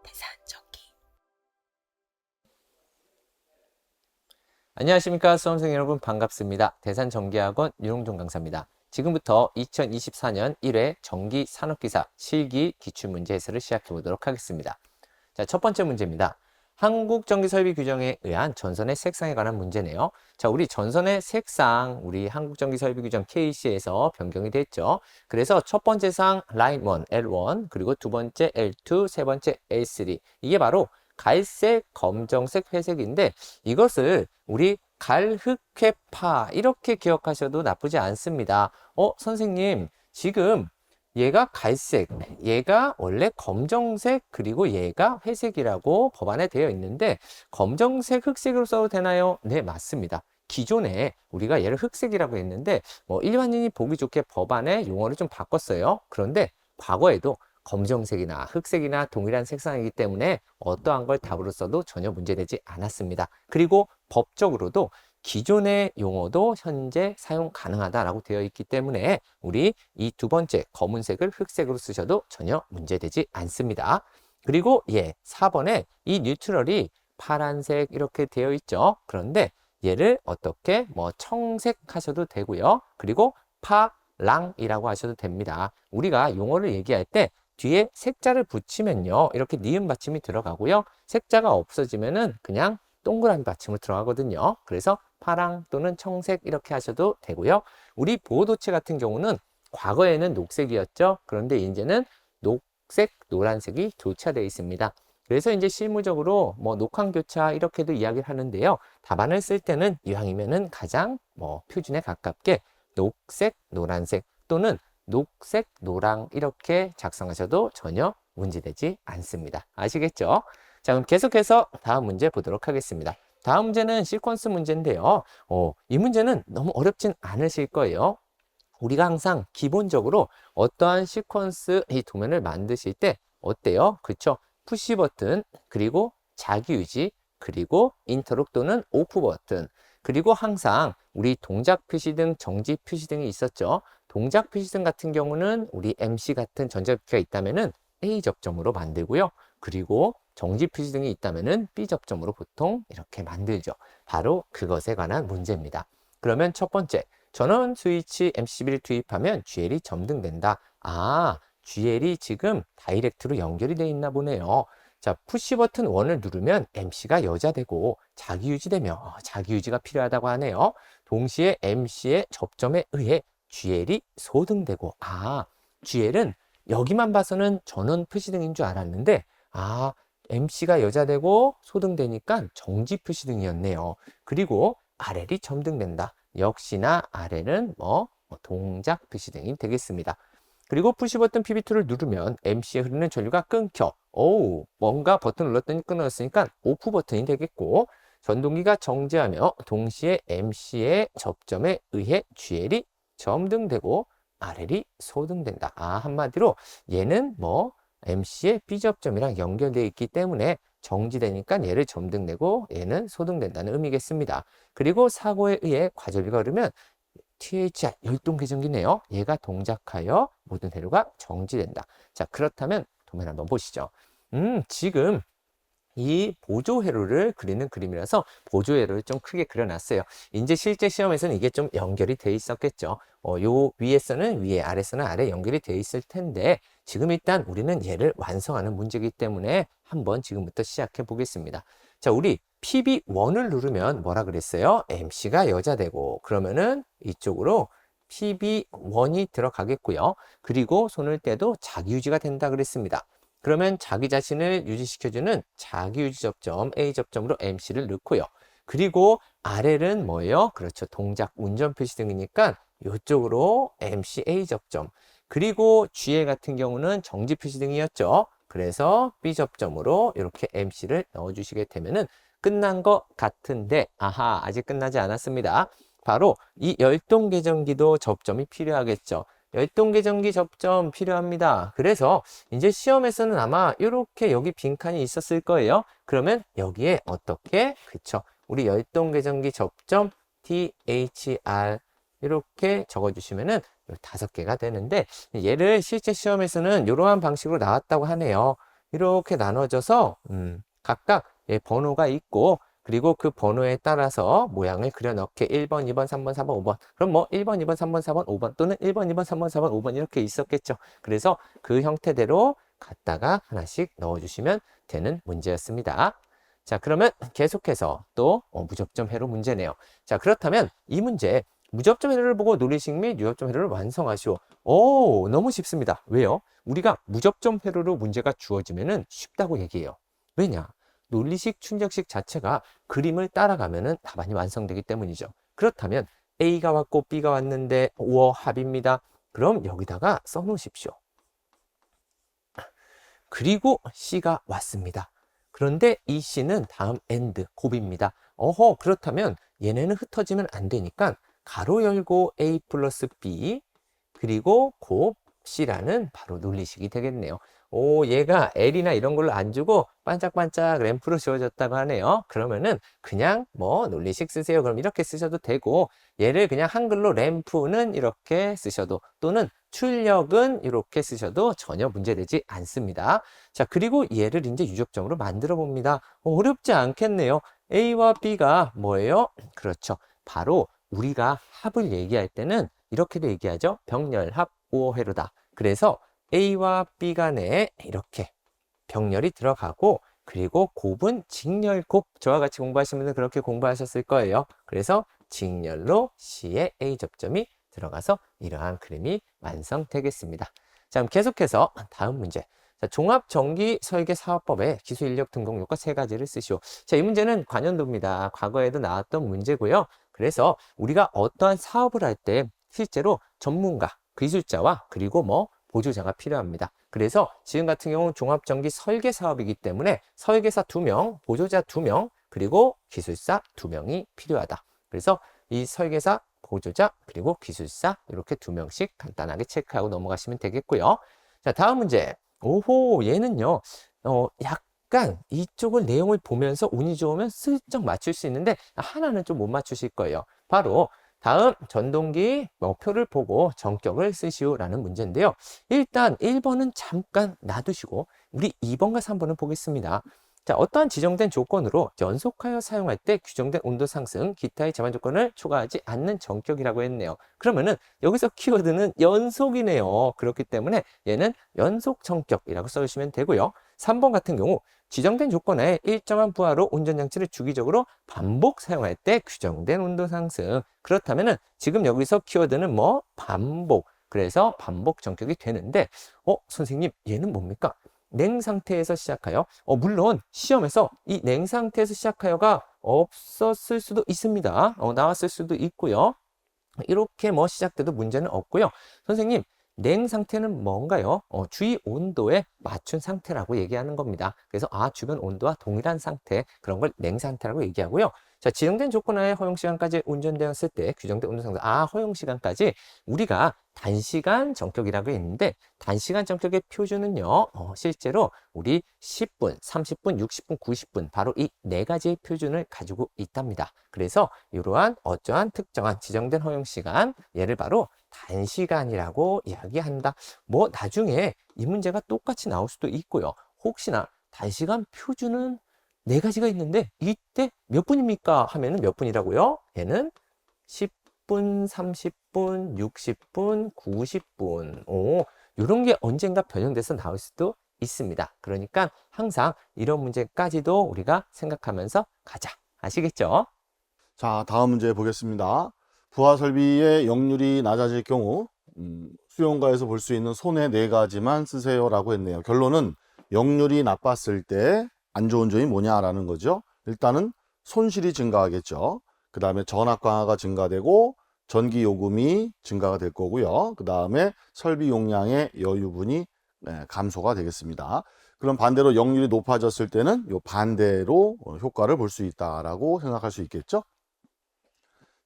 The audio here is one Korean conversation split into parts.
대산전기. 안녕하십니까 수험생 여러분, 반갑습니다. 대산전기학원 유용종 강사입니다. 지금부터 2024년 1회 전기산업기사 실기 기출문제 해설을 시작해 보도록 하겠습니다. 자, 첫 번째 문제입니다. 한국전기설비 규정에 의한 전선의 색상에 관한 문제네요. 자, 우리 전선의 색상, 우리 한국전기설비 규정 KC에서 변경이 됐죠. 그래서 첫 번째 상 라인 1, L1, 그리고 두 번째 L2, 세 번째 L3. 이게 바로 갈색, 검정색, 회색인데 이것을 우리 갈흑회파 이렇게 기억하셔도 나쁘지 않습니다. 선생님, 지금 얘가 갈색, 얘가 원래 검정색, 그리고 얘가 회색이라고 법안에 되어 있는데 검정색, 흑색으로 써도 되나요? 네, 맞습니다. 기존에 우리가 얘를 흑색이라고 했는데 일반인이 보기 좋게 법안의 용어를 좀 바꿨어요. 그런데 과거에도 검정색이나 흑색이나 동일한 색상이기 때문에 어떠한 걸 답으로 써도 전혀 문제되지 않았습니다. 그리고 법적으로도 기존의 용어도 현재 사용 가능하다라고 되어 있기 때문에 우리 이 두 번째 검은색을 흑색으로 쓰셔도 전혀 문제되지 않습니다. 그리고 4번에 이 뉴트럴이 파란색 이렇게 되어 있죠. 그런데 얘를 어떻게 청색 하셔도 되고요. 그리고 파랑이라고 하셔도 됩니다. 우리가 용어를 얘기할 때 뒤에 색자를 붙이면요, 이렇게 니은 받침이 들어가고요. 색자가 없어지면은 그냥 동그라미 받침으로 들어가거든요. 그래서 파랑 또는 청색 이렇게 하셔도 되고요. 우리 보호도체 같은 경우는 과거에는 녹색이었죠. 그런데 이제는 녹색, 노란색이 교차되어 있습니다. 그래서 이제 실무적으로 녹황교차 이렇게도 이야기를 하는데요. 답안을 쓸 때는 이왕이면은 가장 표준에 가깝게 녹색, 노란색 또는 녹색, 노랑 이렇게 작성하셔도 전혀 문제되지 않습니다. 아시겠죠? 자, 그럼 계속해서 다음 문제 보도록 하겠습니다. 다음 문제는 시퀀스 문제인데요. 이 문제는 너무 어렵진 않으실 거예요. 우리가 항상 기본적으로 어떠한 시퀀스 이 도면을 만드실 때 어때요? 그쵸? 푸시 버튼, 그리고 자기 유지, 그리고 인터록 또는 오프 버튼, 그리고 항상 우리 동작 표시등, 정지 표시등이 있었죠. 동작 표시등 같은 경우는 우리 MC 같은 전자기기가 있다면은 A 접점으로 만들고요. 그리고 정지 표시등이 있다면은 B 접점으로 보통 이렇게 만들죠. 바로 그것에 관한 문제입니다. 그러면 첫 번째, 전원 스위치 MCB를 투입하면 GL이 점등된다. GL이 지금 다이렉트로 연결이 되어 있나 보네요. 자, 푸시 버튼 1을 누르면 MC가 여자되고 자기 유지되며 자기 유지가 필요하다고 하네요. 동시에 MC의 접점에 의해 GL이 소등되고 GL은 여기만 봐서는 전원 표시등인 줄 알았는데 MC가 여자되고 소등되니까 정지 표시등이었네요. 그리고 RL이 점등된다. 역시나 RL은 동작 표시등이 되겠습니다. 그리고 푸시 버튼 PB2를 누르면 MC에 흐르는 전류가 끊겨. 뭔가 버튼 눌렀더니 끊어졌으니까 오프 버튼이 되겠고, 전동기가 정지하며 동시에 MC의 접점에 의해 GL이 점등되고 RL이 소등된다. 한마디로 얘는 MC의 B접점이랑 연결되어 있기 때문에 정지되니까 얘를 점등내고 얘는 소등된다는 의미겠습니다. 그리고 사고에 의해 과전류가 흐르면 THR, 열동계전기네요. 얘가 동작하여 모든 회로가 정지된다. 자, 그렇다면 도면 한번 보시죠. 지금 이 보조 회로를 그리는 그림이라서 보조 회로를 좀 크게 그려놨어요. 이제 실제 시험에서는 이게 좀 연결이 돼 있었겠죠. 요 위에서는 위에, 아래서는 아래 연결이 돼 있을 텐데 지금 일단 우리는 얘를 완성하는 문제이기 때문에 한번 지금부터 시작해 보겠습니다. 자, 우리 PB1을 누르면 뭐라 그랬어요? MC가 여자되고 그러면은 이쪽으로 PB1이 들어가겠고요. 그리고 손을 떼도 자기 유지가 된다 그랬습니다. 그러면 자기 자신을 유지시켜주는 자기 유지 접점 A 접점으로 MC를 넣고요. 그리고 RL은 뭐예요? 그렇죠. 동작 운전 표시등이니까 이쪽으로 MC A 접점. 그리고 GL 같은 경우는 정지 표시등이었죠. 그래서 B 접점으로 이렇게 MC를 넣어주시게 되면은 끝난 것 같은데, 아직 끝나지 않았습니다. 바로 이 열동계전기도 접점이 필요하겠죠. 열동계전기 접점 필요합니다. 그래서 이제 시험에서는 아마 이렇게 여기 빈칸이 있었을 거예요. 그러면 여기에 어떻게? 그쵸. 우리 열동계전기 접점 THR 이렇게 적어주시면은 5개가 되는데 얘를 실제 시험에서는 이러한 방식으로 나왔다고 하네요. 이렇게 나눠져서 각각 번호가 있고 그리고 그 번호에 따라서 모양을 그려 넣게 1번, 2번, 3번, 4번, 5번. 그럼 뭐 1번, 2번, 3번, 4번, 5번 또는 1번, 2번, 3번, 4번, 5번 이렇게 있었겠죠. 그래서 그 형태대로 갖다가 하나씩 넣어주시면 되는 문제였습니다. 자, 그러면 계속해서 또 무접점 회로 문제네요. 자, 그렇다면 이 문제 무접점 회로를 보고 논리식 및 유접점 회로를 완성하시오. 오, 너무 쉽습니다. 왜요? 우리가 무접점 회로로 문제가 주어지면은 쉽다고 얘기해요. 왜냐? 논리식, 충정식 자체가 그림을 따라가면은 답안이 완성되기 때문이죠. 그렇다면 A가 왔고 B가 왔는데 5어 합입니다. 그럼 여기다가 써놓으십시오. 그리고 C가 왔습니다. 그런데 이 C는 다음 AND, 곱입니다. 어허, 그렇다면 얘네는 흩어지면 안 되니까 가로 열고 A 플러스 B 그리고 곱 C라는 바로 논리식이 되겠네요. 오, 얘가 L이나 이런 걸로 안 주고 반짝반짝 램프로 주어졌다고 하네요. 그러면은 그냥 뭐 논리식 쓰세요. 그럼 이렇게 쓰셔도 되고 얘를 그냥 한글로 램프는 이렇게 쓰셔도 또는 출력은 이렇게 쓰셔도 전혀 문제되지 않습니다. 자, 그리고 얘를 이제 유적점으로 만들어 봅니다. 어렵지 않겠네요. A와 B가 뭐예요? 그렇죠. 바로 우리가 합을 얘기할 때는 이렇게도 얘기하죠. 병렬합 5회로다. 그래서 A와 B 간에 이렇게 병렬이 들어가고 그리고 곱은 직렬곱. 저와 같이 공부하신 분들 그렇게 공부하셨을 거예요. 그래서 직렬로 C의 A 접점이 들어가서 이러한 그림이 완성되겠습니다. 자, 그럼 계속해서 다음 문제. 자, 종합전기설계사업법의 기술인력 등록 요건 3가지를 쓰시오. 자, 이 문제는 관연도입니다. 과거에도 나왔던 문제고요. 그래서 우리가 어떠한 사업을 할 때 실제로 전문가, 기술자와 그리고 뭐 보조자가 필요합니다. 그래서 지금 같은 경우는 종합전기 설계 사업이기 때문에 설계사 2명, 보조자 2명, 그리고 기술사 2명이 필요하다. 그래서 이 설계사, 보조자, 그리고 기술사 이렇게 2명씩 간단하게 체크하고 넘어가시면 되겠고요. 자, 다음 문제. 오호, 얘는요. 약간 이쪽을 내용을 보면서 운이 좋으면 슬쩍 맞출 수 있는데 하나는 좀 못 맞추실 거예요. 바로 다음 전동기 목표를 보고 전격을 쓰시오라는 문제인데요. 일단 1번은 잠깐 놔두시고 우리 2번과 3번을 보겠습니다. 자, 어떠한 지정된 조건으로 연속하여 사용할 때 규정된 온도 상승, 기타의 제한 조건을 초과하지 않는 전격이라고 했네요. 그러면은 여기서 키워드는 연속이네요. 그렇기 때문에 얘는 연속 전격이라고 써주시면 되고요. 3번 같은 경우 지정된 조건에 일정한 부하로 운전장치를 주기적으로 반복 사용할 때 규정된 온도 상승. 그렇다면은 지금 여기서 키워드는 뭐? 반복. 그래서 반복 전격이 되는데, 선생님, 얘는 뭡니까? 냉 상태에서 시작하여, 물론 시험에서 이 냉 상태에서 시작하여가 없었을 수도 있습니다. 나왔을 수도 있고요. 이렇게 뭐 시작돼도 문제는 없고요. 선생님, 냉 상태는 뭔가요? 주위 온도에 맞춘 상태라고 얘기하는 겁니다. 그래서 주변 온도와 동일한 상태, 그런 걸 냉 상태라고 얘기하고요. 자, 지정된 조건하에 허용시간까지 운전되었을 때 규정된 온도 상태, 허용시간까지 우리가 단시간 전격이라고 했는데 단시간 전격의 표준은요, 실제로 우리 10분, 30분, 60분, 90분 바로 이 4가지의 표준을 가지고 있답니다. 그래서 이러한 어떠한 특정한 지정된 허용시간, 얘를 바로 단시간이라고 이야기한다. 뭐 나중에 이 문제가 똑같이 나올 수도 있고요. 혹시나 단시간 표준은 4가지가 있는데 이때 몇 분입니까? 하면은 몇 분이라고요? 얘는 10분, 30분, 60분, 90분. 이런 게 언젠가 변형돼서 나올 수도 있습니다. 그러니까 항상 이런 문제까지도 우리가 생각하면서 가자. 아시겠죠? 자, 다음 문제 보겠습니다. 부하 설비의 역률이 낮아질 경우 수용가에서 볼 수 있는 손해 4가지만 쓰세요라고 했네요. 결론은 역률이 나빴을 때 안 좋은 점이 뭐냐라는 거죠. 일단은 손실이 증가하겠죠. 그 다음에 전압 강화가 증가되고 전기 요금이 증가가 될 거고요. 그 다음에 설비 용량의 여유분이 감소가 되겠습니다. 그럼 반대로 역률이 높아졌을 때는 요 반대로 효과를 볼 수 있다라고 생각할 수 있겠죠.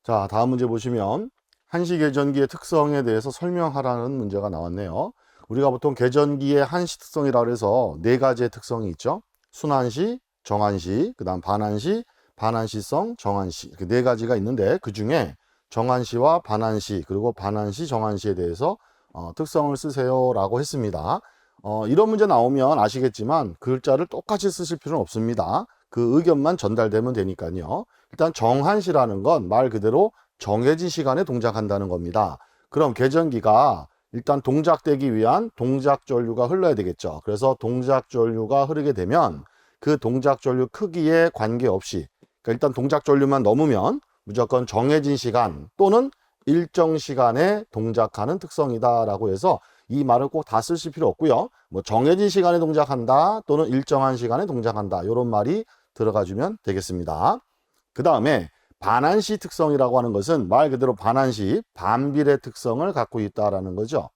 자, 다음 문제 보시면 한시 계전기의 특성에 대해서 설명하라는 문제가 나왔네요. 우리가 보통 계전기의 한시 특성이라고 해서 4가지의 특성이 있죠. 순한시, 정한시, 그 다음 반한시, 반한시성, 정한시 이렇게 4가지가 있는데 그 중에 정한시와 반한시 그리고 반한시, 정한시에 대해서 특성을 쓰세요 라고 했습니다. 이런 문제 나오면 아시겠지만 글자를 똑같이 쓰실 필요는 없습니다. 그 의견만 전달되면 되니까요. 일단 정한시라는 건 말 그대로 정해진 시간에 동작한다는 겁니다. 그럼 계전기가 일단 동작되기 위한 동작 전류가 흘러야 되겠죠. 그래서 동작 전류가 흐르게 되면 그 동작 전류 크기에 관계없이, 그러니까 일단 동작 전류만 넘으면 무조건 정해진 시간 또는 일정 시간에 동작하는 특성이다라고 해서 이 말을 꼭 다 쓰실 필요 없고요. 뭐 정해진 시간에 동작한다 또는 일정한 시간에 동작한다 이런 말이 들어가 주면 되겠습니다. 그 다음에 반환시 특성이라고 하는 것은 말 그대로 반환시, 반비례 특성을 갖고 있다라는 거죠.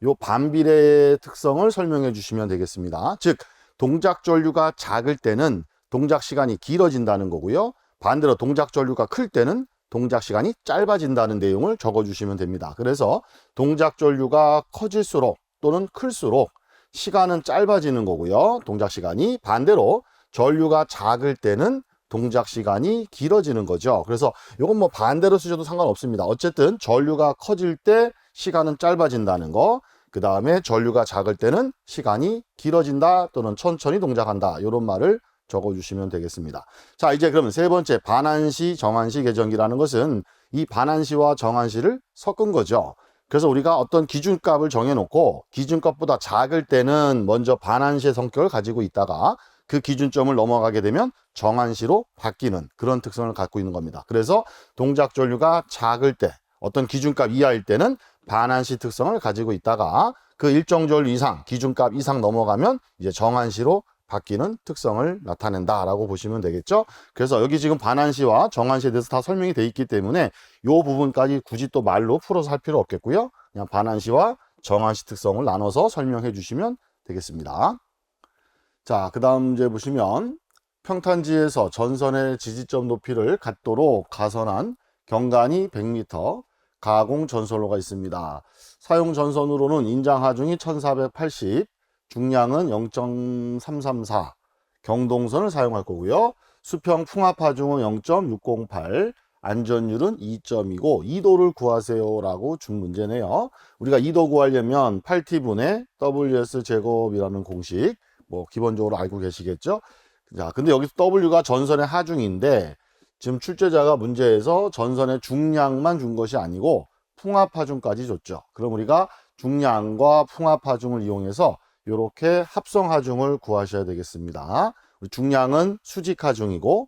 요 반비례 특성을 설명해 주시면 되겠습니다. 즉 동작 전류가 작을 때는 동작 시간이 길어진다는 거고요. 반대로 동작 전류가 클 때는 동작 시간이 짧아진다는 내용을 적어 주시면 됩니다. 그래서 동작 전류가 커질수록 또는 클수록 시간은 짧아지는 거고요. 동작 시간이 반대로 전류가 작을 때는 동작 시간이 길어지는 거죠. 그래서 이건 뭐 반대로 쓰셔도 상관없습니다. 어쨌든 전류가 커질 때 시간은 짧아진다는 거, 그 다음에 전류가 작을 때는 시간이 길어진다 또는 천천히 동작한다 이런 말을 적어주시면 되겠습니다. 자, 이제 그러면 세 번째 반환시, 정환시 계전기라는 것은 이 반환시와 정환시를 섞은 거죠. 그래서 우리가 어떤 기준값을 정해놓고 기준값보다 작을 때는 먼저 반환시의 성격을 가지고 있다가 그 기준점을 넘어가게 되면 정환시로 바뀌는 그런 특성을 갖고 있는 겁니다. 그래서 동작 전류가 작을 때 어떤 기준값 이하일 때는 반환시 특성을 가지고 있다가 그 일정 전류 이상, 기준값 이상 넘어가면 이제 정환시로 바뀌는 특성을 나타낸다라고 보시면 되겠죠. 그래서 여기 지금 반환시와 정환시에 대해서 다 설명이 돼 있기 때문에 이 부분까지 굳이 또 말로 풀어서 할 필요 없겠고요. 그냥 반환시와 정환시 특성을 나눠서 설명해 주시면 되겠습니다. 자, 그 다음 문제 보시면 평탄지에서 전선의 지지점 높이를 갖도록 가선한 경간이 100m, 가공 전선로가 있습니다. 사용 전선으로는 인장 하중이 1480, 중량은 0.334, 경동선을 사용할 거고요. 수평 풍압 하중은 0.608, 안전율은 2점이고 2도를 구하세요 라고 준 문제네요. 우리가 2도 구하려면 8T분의 WS 제곱이라는 공식 뭐 기본적으로 알고 계시겠죠. 자, 근데 여기서 W가 전선의 하중인데 지금 출제자가 문제에서 전선의 중량만 준 것이 아니고 풍압 하중까지 줬죠. 그럼 우리가 중량과 풍압 하중을 이용해서 이렇게 합성 하중을 구하셔야 되겠습니다. 중량은 수직 하중이고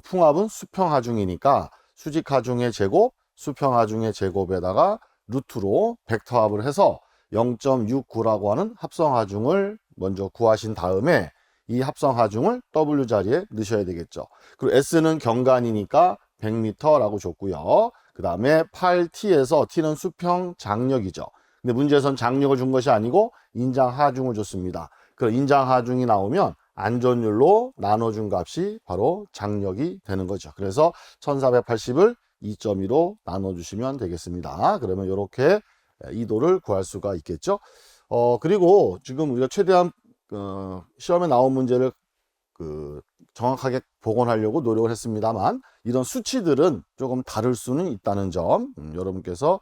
풍압은 수평 하중이니까 수직 하중의 제곱, 수평 하중의 제곱에다가 루트로 벡터 합을 해서 0.69라고 하는 합성 하중을 먼저 구하신 다음에 이 합성 하중을 W 자리에 넣으셔야 되겠죠. 그리고 S는 경간이니까 100m라고 줬고요. 그 다음에 8T에서 T는 수평 장력이죠. 근데 문제에선 장력을 준 것이 아니고 인장 하중을 줬습니다. 그 인장 하중이 나오면 안전율로 나눠준 값이 바로 장력이 되는 거죠. 그래서 1480을 2.2로 나눠주시면 되겠습니다. 그러면 이렇게 2도를 구할 수가 있겠죠. 그리고 지금 우리가 최대한 시험에 나온 문제를 정확하게 복원하려고 노력을 했습니다만 이런 수치들은 조금 다를 수는 있다는 점 여러분께서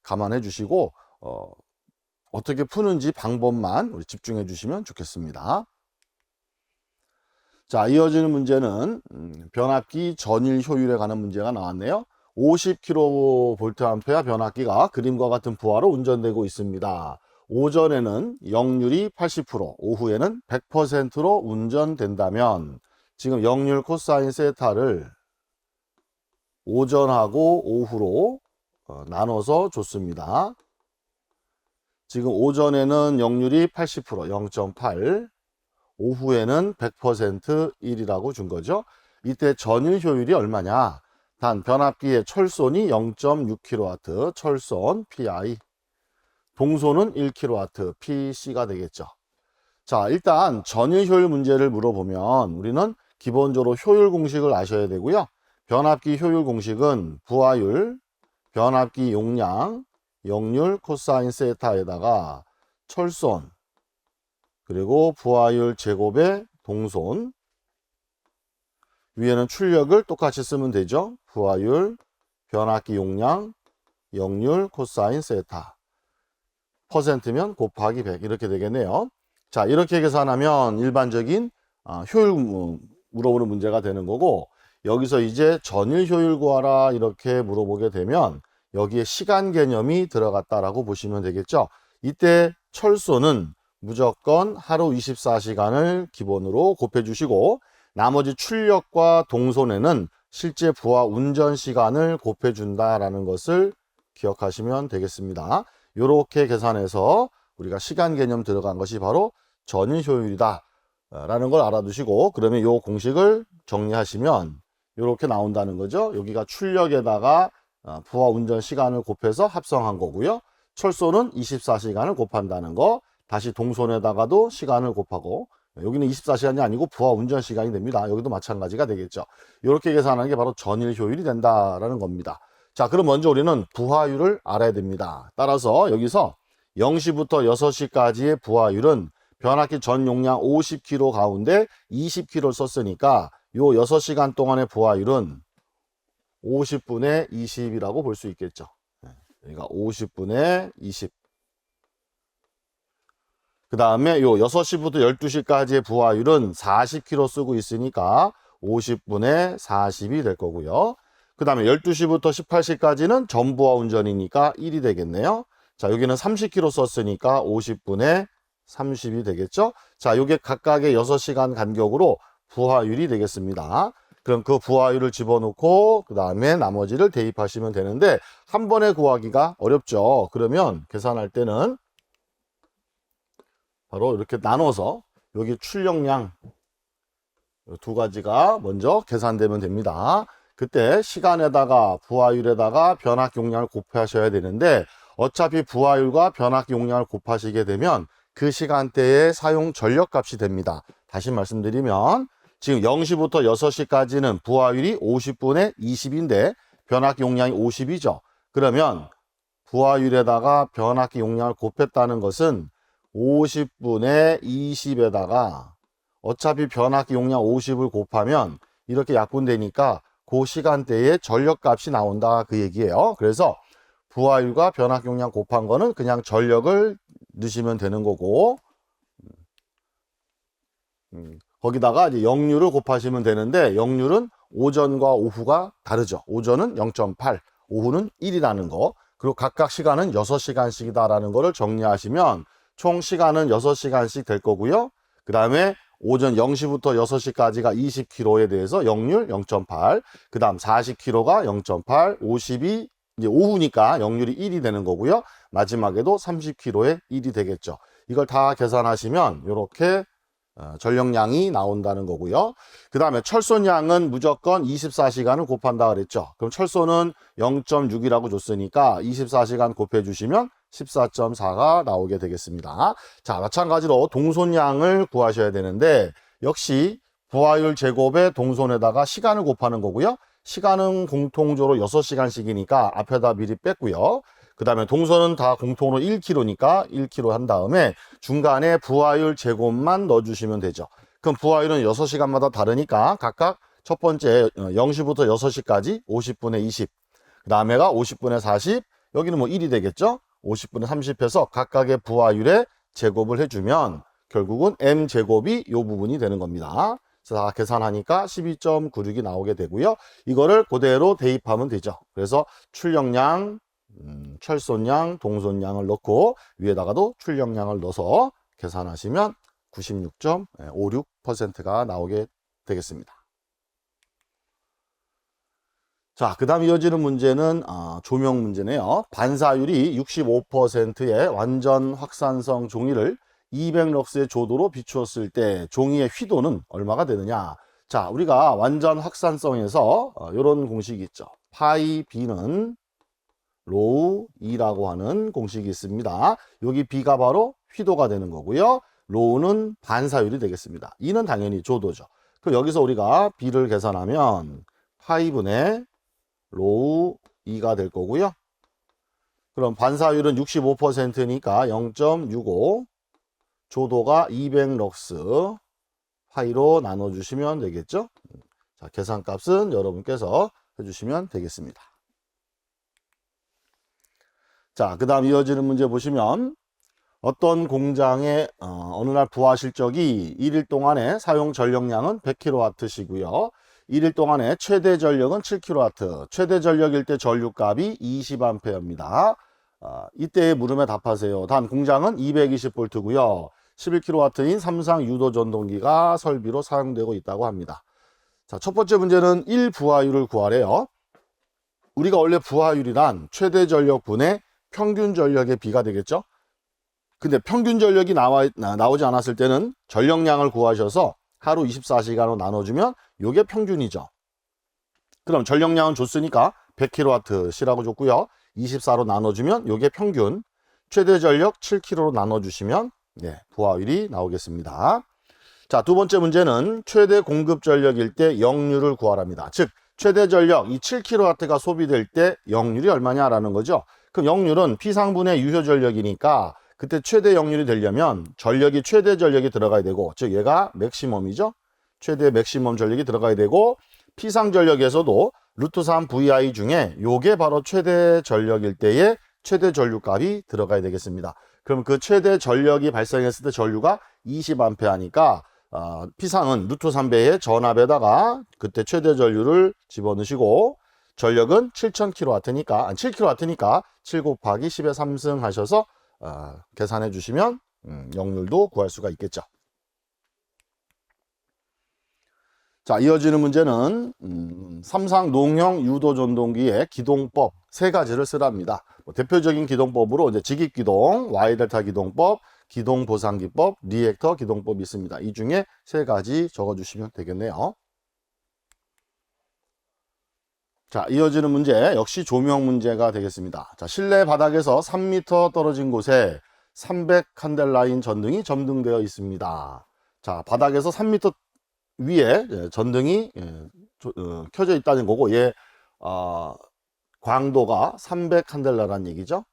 감안해 주시고 어떻게 푸는지 방법만 우리 집중해 주시면 좋겠습니다. 자, 이어지는 문제는 변압기 전일 효율에 관한 문제가 나왔네요. 50kVA 변압기가 그림과 같은 부하로 운전되고 있습니다. 오전에는 역률이 80%, 오후에는 100%로 운전된다면 지금 역률 코사인 세타를 오전하고 오후로 나눠서 줬습니다. 지금 오전에는 역률이 80%, 0.8, 오후에는 100% 1이라고 준 거죠. 이때 전일 효율이 얼마냐? 단 변압기의 철손이 0.6kW, 철손 PI, 동손은 1kW, PC가 되겠죠. 자, 일단 전일 효율 문제를 물어보면 우리는 기본적으로 효율 공식을 아셔야 되고요. 변압기 효율 공식은 부하율, 변압기 용량, 역률 코사인 세타에다가 철손, 그리고 부하율 제곱의 동손, 위에는 출력을 똑같이 쓰면 되죠. 부하율, 변압기 용량, 역률 코사인 세타. 퍼센트면 곱하기 100 이렇게 되겠네요. 자, 이렇게 계산하면 일반적인 효율 물어보는 문제가 되는 거고, 여기서 이제 전일 효율 구하라 이렇게 물어보게 되면 여기에 시간 개념이 들어갔다라고 보시면 되겠죠. 이때 철소는 무조건 하루 24시간을 기본으로 곱해 주시고, 나머지 출력과 동선에는 실제 부하 운전 시간을 곱해 준다라는 것을 기억하시면 되겠습니다. 이렇게 계산해서 우리가 시간 개념 들어간 것이 바로 전일 효율이다 라는 걸 알아두시고, 그러면 이 공식을 정리하시면 이렇게 나온다는 거죠. 여기가 출력에다가 부하 운전 시간을 곱해서 합성한 거고요. 철소는 24시간을 곱한다는 거, 다시 동선에다가도 시간을 곱하고, 여기는 24시간이 아니고 부하 운전 시간이 됩니다. 여기도 마찬가지가 되겠죠. 이렇게 계산하는 게 바로 전일 효율이 된다라는 겁니다. 자, 그럼 먼저 우리는 부하율을 알아야 됩니다. 따라서 여기서 0시부터 6시까지의 부하율은 변압기 전 용량 50kg 가운데 20kg를 썼으니까 요 6시간 동안의 부하율은 50분의 20이라고 볼 수 있겠죠. 그러니까 50분의 20. 그 다음에 요 6시부터 12시까지의 부하율은 40kg 쓰고 있으니까 50분의 40이 될 거고요. 그 다음에 12시부터 18시까지는 전부하 운전이니까 1이 되겠네요. 자, 여기는 30kg 썼으니까 50분의 30이 되겠죠. 자, 요게 각각의 6시간 간격으로 부하율이 되겠습니다. 그럼 그 부하율을 집어넣고 그 다음에 나머지를 대입하시면 되는데, 한 번에 구하기가 어렵죠. 그러면 계산할 때는 바로 이렇게 나눠서 여기 출력량 두 가지가 먼저 계산되면 됩니다. 그때 시간에다가 부하율에다가 변압기 용량을 곱하셔야 되는데, 어차피 부하율과 변압기 용량을 곱하시게 되면 그 시간대의 사용 전력값이 됩니다. 다시 말씀드리면 지금 0시부터 6시까지는 부하율이 50분의 20인데 변압기 용량이 50이죠. 그러면 부하율에다가 변압기 용량을 곱했다는 것은 50분의 20에다가 어차피 변압기 용량 50을 곱하면 이렇게 약분되니까 그 시간대에 전력값이 나온다 그 얘기예요. 그래서 부하율과 변압기 용량 곱한 거는 그냥 전력을 넣으시면 되는 거고, 거기다가 이제 역률을 곱하시면 되는데, 역률은 오전과 오후가 다르죠. 오전은 0.8, 오후는 1이라는 거, 그리고 각각 시간은 6시간씩이다라는 거를 정리하시면 총 시간은 6시간씩 될 거고요. 그 다음에 오전 0시부터 6시까지가 20km에 대해서 역률 0.8, 그 다음 40km가 0.8, 50이 이제 오후니까 역률이 1이 되는 거고요. 마지막에도 30km에 1이 되겠죠. 이걸 다 계산하시면 이렇게 전력량이 나온다는 거고요. 그 다음에 철소량은 무조건 24시간을 곱한다 그랬죠. 그럼 철소는 0.6이라고 줬으니까 24시간 곱해 주시면 14.4가 나오게 되겠습니다. 자, 마찬가지로 동선량을 구하셔야 되는데, 역시 부하율 제곱에 동선에다가 시간을 곱하는 거고요. 시간은 공통적으로 6시간씩이니까 앞에다 미리 뺐고요. 그 다음에 동선은 다 공통으로 1km니까 1km 한 다음에 중간에 부하율 제곱만 넣어주시면 되죠. 그럼 부하율은 6시간마다 다르니까 각각 첫 번째 0시부터 6시까지 50분의 20, 그 다음에가 50분의 40, 여기는 뭐 1이 되겠죠. 50분의 30 해서 각각의 부하율에 제곱을 해주면 결국은 m제곱이 이 부분이 되는 겁니다. 그래서 다 계산하니까 12.96이 나오게 되고요. 이거를 그대로 대입하면 되죠. 그래서 출력량, 철소량, 동선량을 넣고 위에다가도 출력량을 넣어서 계산하시면 96.56%가 나오게 되겠습니다. 자, 그 다음 이어지는 문제는 조명 문제네요. 반사율이 65%의 완전 확산성 종이를 200럭스의 조도로 비추었을 때 종이의 휘도는 얼마가 되느냐. 자, 우리가 완전 확산성에서 이런 공식이 있죠. 파이 B는 로우 E라고 하는 공식이 있습니다. 여기 B가 바로 휘도가 되는 거고요. 로우는 반사율이 되겠습니다. E는 당연히 조도죠. 그럼 여기서 우리가 B를 계산하면 파이분의 로우 E가 될 거고요. 그럼 반사율은 65%니까 0.65, 조도가 200럭스, 파이로 나눠주시면 되겠죠. 자, 계산값은 여러분께서 해주시면 되겠습니다. 자, 그 다음 이어지는 문제 보시면 어떤 공장의 어느 날 부하 실적이 1일 동안의 사용 전력량은 100kW시고요. 1일 동안의 최대 전력은 7kW, 최대 전력일 때 전류값이 20A입니다. 이때의 물음에 답하세요. 단 공장은 220V고요. 11kW인 삼상 유도 전동기가 설비로 사용되고 있다고 합니다. 자, 첫 번째 문제는 1부하율을 구하래요. 우리가 원래 부하율이란 최대 전력분의 평균 전력의 비가 되겠죠. 근데 평균 전력이 나오지 않았을 때는 전력량을 구하셔서 하루 24시간으로 나눠주면 이게 평균이죠. 그럼 전력량은 줬으니까 100kWh라고 줬고요. 24로 나눠주면 이게 평균. 최대 전력 7kg로 나눠주시면 부하율이 나오겠습니다. 자, 두 번째 문제는 최대 공급 전력일 때 역률을 구하랍니다. 즉 최대 전력 이 7kW가 소비될 때 역률이 얼마냐라는 거죠. 그럼 역률은 P상분의 유효 전력이니까 그때 최대 역률이 되려면 최대 전력이 들어가야 되고, 즉 얘가 맥시멈이죠. 최대 맥시멈 전력이 들어가야 되고, P상 전력에서도 루트 3 VI 중에 요게 바로 최대 전력일 때의 최대 전류값이 들어가야 되겠습니다. 그럼 그 최대 전력이 발생했을 때 전류가 20A니까 P상은 루트 3배의 전압에다가 그때 최대 전류를 집어넣으시고, 전력은 7000kW니까 7kW니까 7 곱하기 10의 3승 하셔서 계산해 주시면 역률도 구할 수가 있겠죠. 자, 이어지는 문제는 삼상 농형 유도 전동기의 기동법 세 가지를 쓰랍니다. 대표적인 기동법으로 이제 직입기동, Y델타 기동법, 기동 보상기법, 리액터 기동법이 있습니다. 이 중에 세 가지 적어 주시면 되겠네요. 자, 이어지는 문제 역시 조명 문제가 되겠습니다. 자, 실내 바닥에서 3m 떨어진 곳에 300칸델라인 전등이 점등되어 있습니다. 자, 바닥에서 3m 위에 전등이 켜져 있다는 거고, 얘 광도가 300칸델라라는 얘기죠.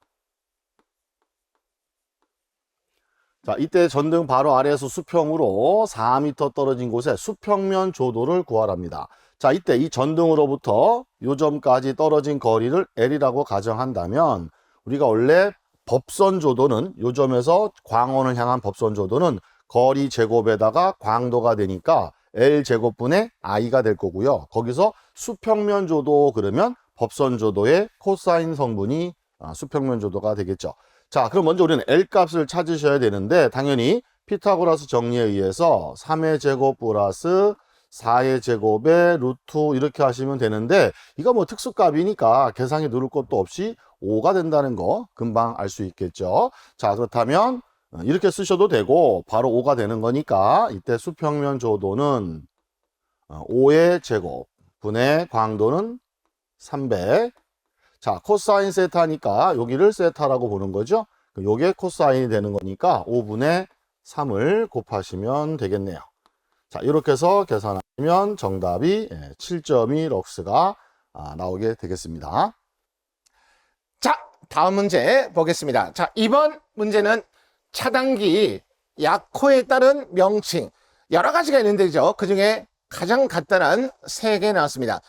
자, 이때 전등 바로 아래에서 수평으로 4m 떨어진 곳에 수평면 조도를 구하랍니다. 자, 이때 이 전등으로부터 요 점까지 떨어진 거리를 L이라고 가정한다면, 우리가 원래 법선 조도는 요 점에서 광원을 향한 법선 조도는 거리 제곱에다가 광도가 되니까 L 제곱분의 I가 될 거고요. 거기서 수평면 조도 그러면 법선 조도의 코사인 성분이 수평면 조도가 되겠죠. 자, 그럼 먼저 우리는 L 값을 찾으셔야 되는데, 당연히 피타고라스 정리에 의해서 3의 제곱 플러스 4의 제곱에 루트 이렇게 하시면 되는데, 이거 뭐 특수값이니까 계산기 누를 것도 없이 5가 된다는 거 금방 알 수 있겠죠. 자, 그렇다면 이렇게 쓰셔도 되고 바로 5가 되는 거니까 이때 수평면 조도는 5의 제곱 분의 광도는 300. 자, 코사인 세타니까 여기를 세타라고 보는 거죠. 요게 코사인이 되는 거니까 5분의 3을 곱하시면 되겠네요. 자, 이렇게 해서 계산하면 정답이 7.2 럭스가 나오게 되겠습니다. 자, 다음 문제 보겠습니다. 자, 이번 문제는 차단기 약호에 따른 명칭 여러 가지가 있는데 그 중에 가장 간단한 3개 나왔습니다.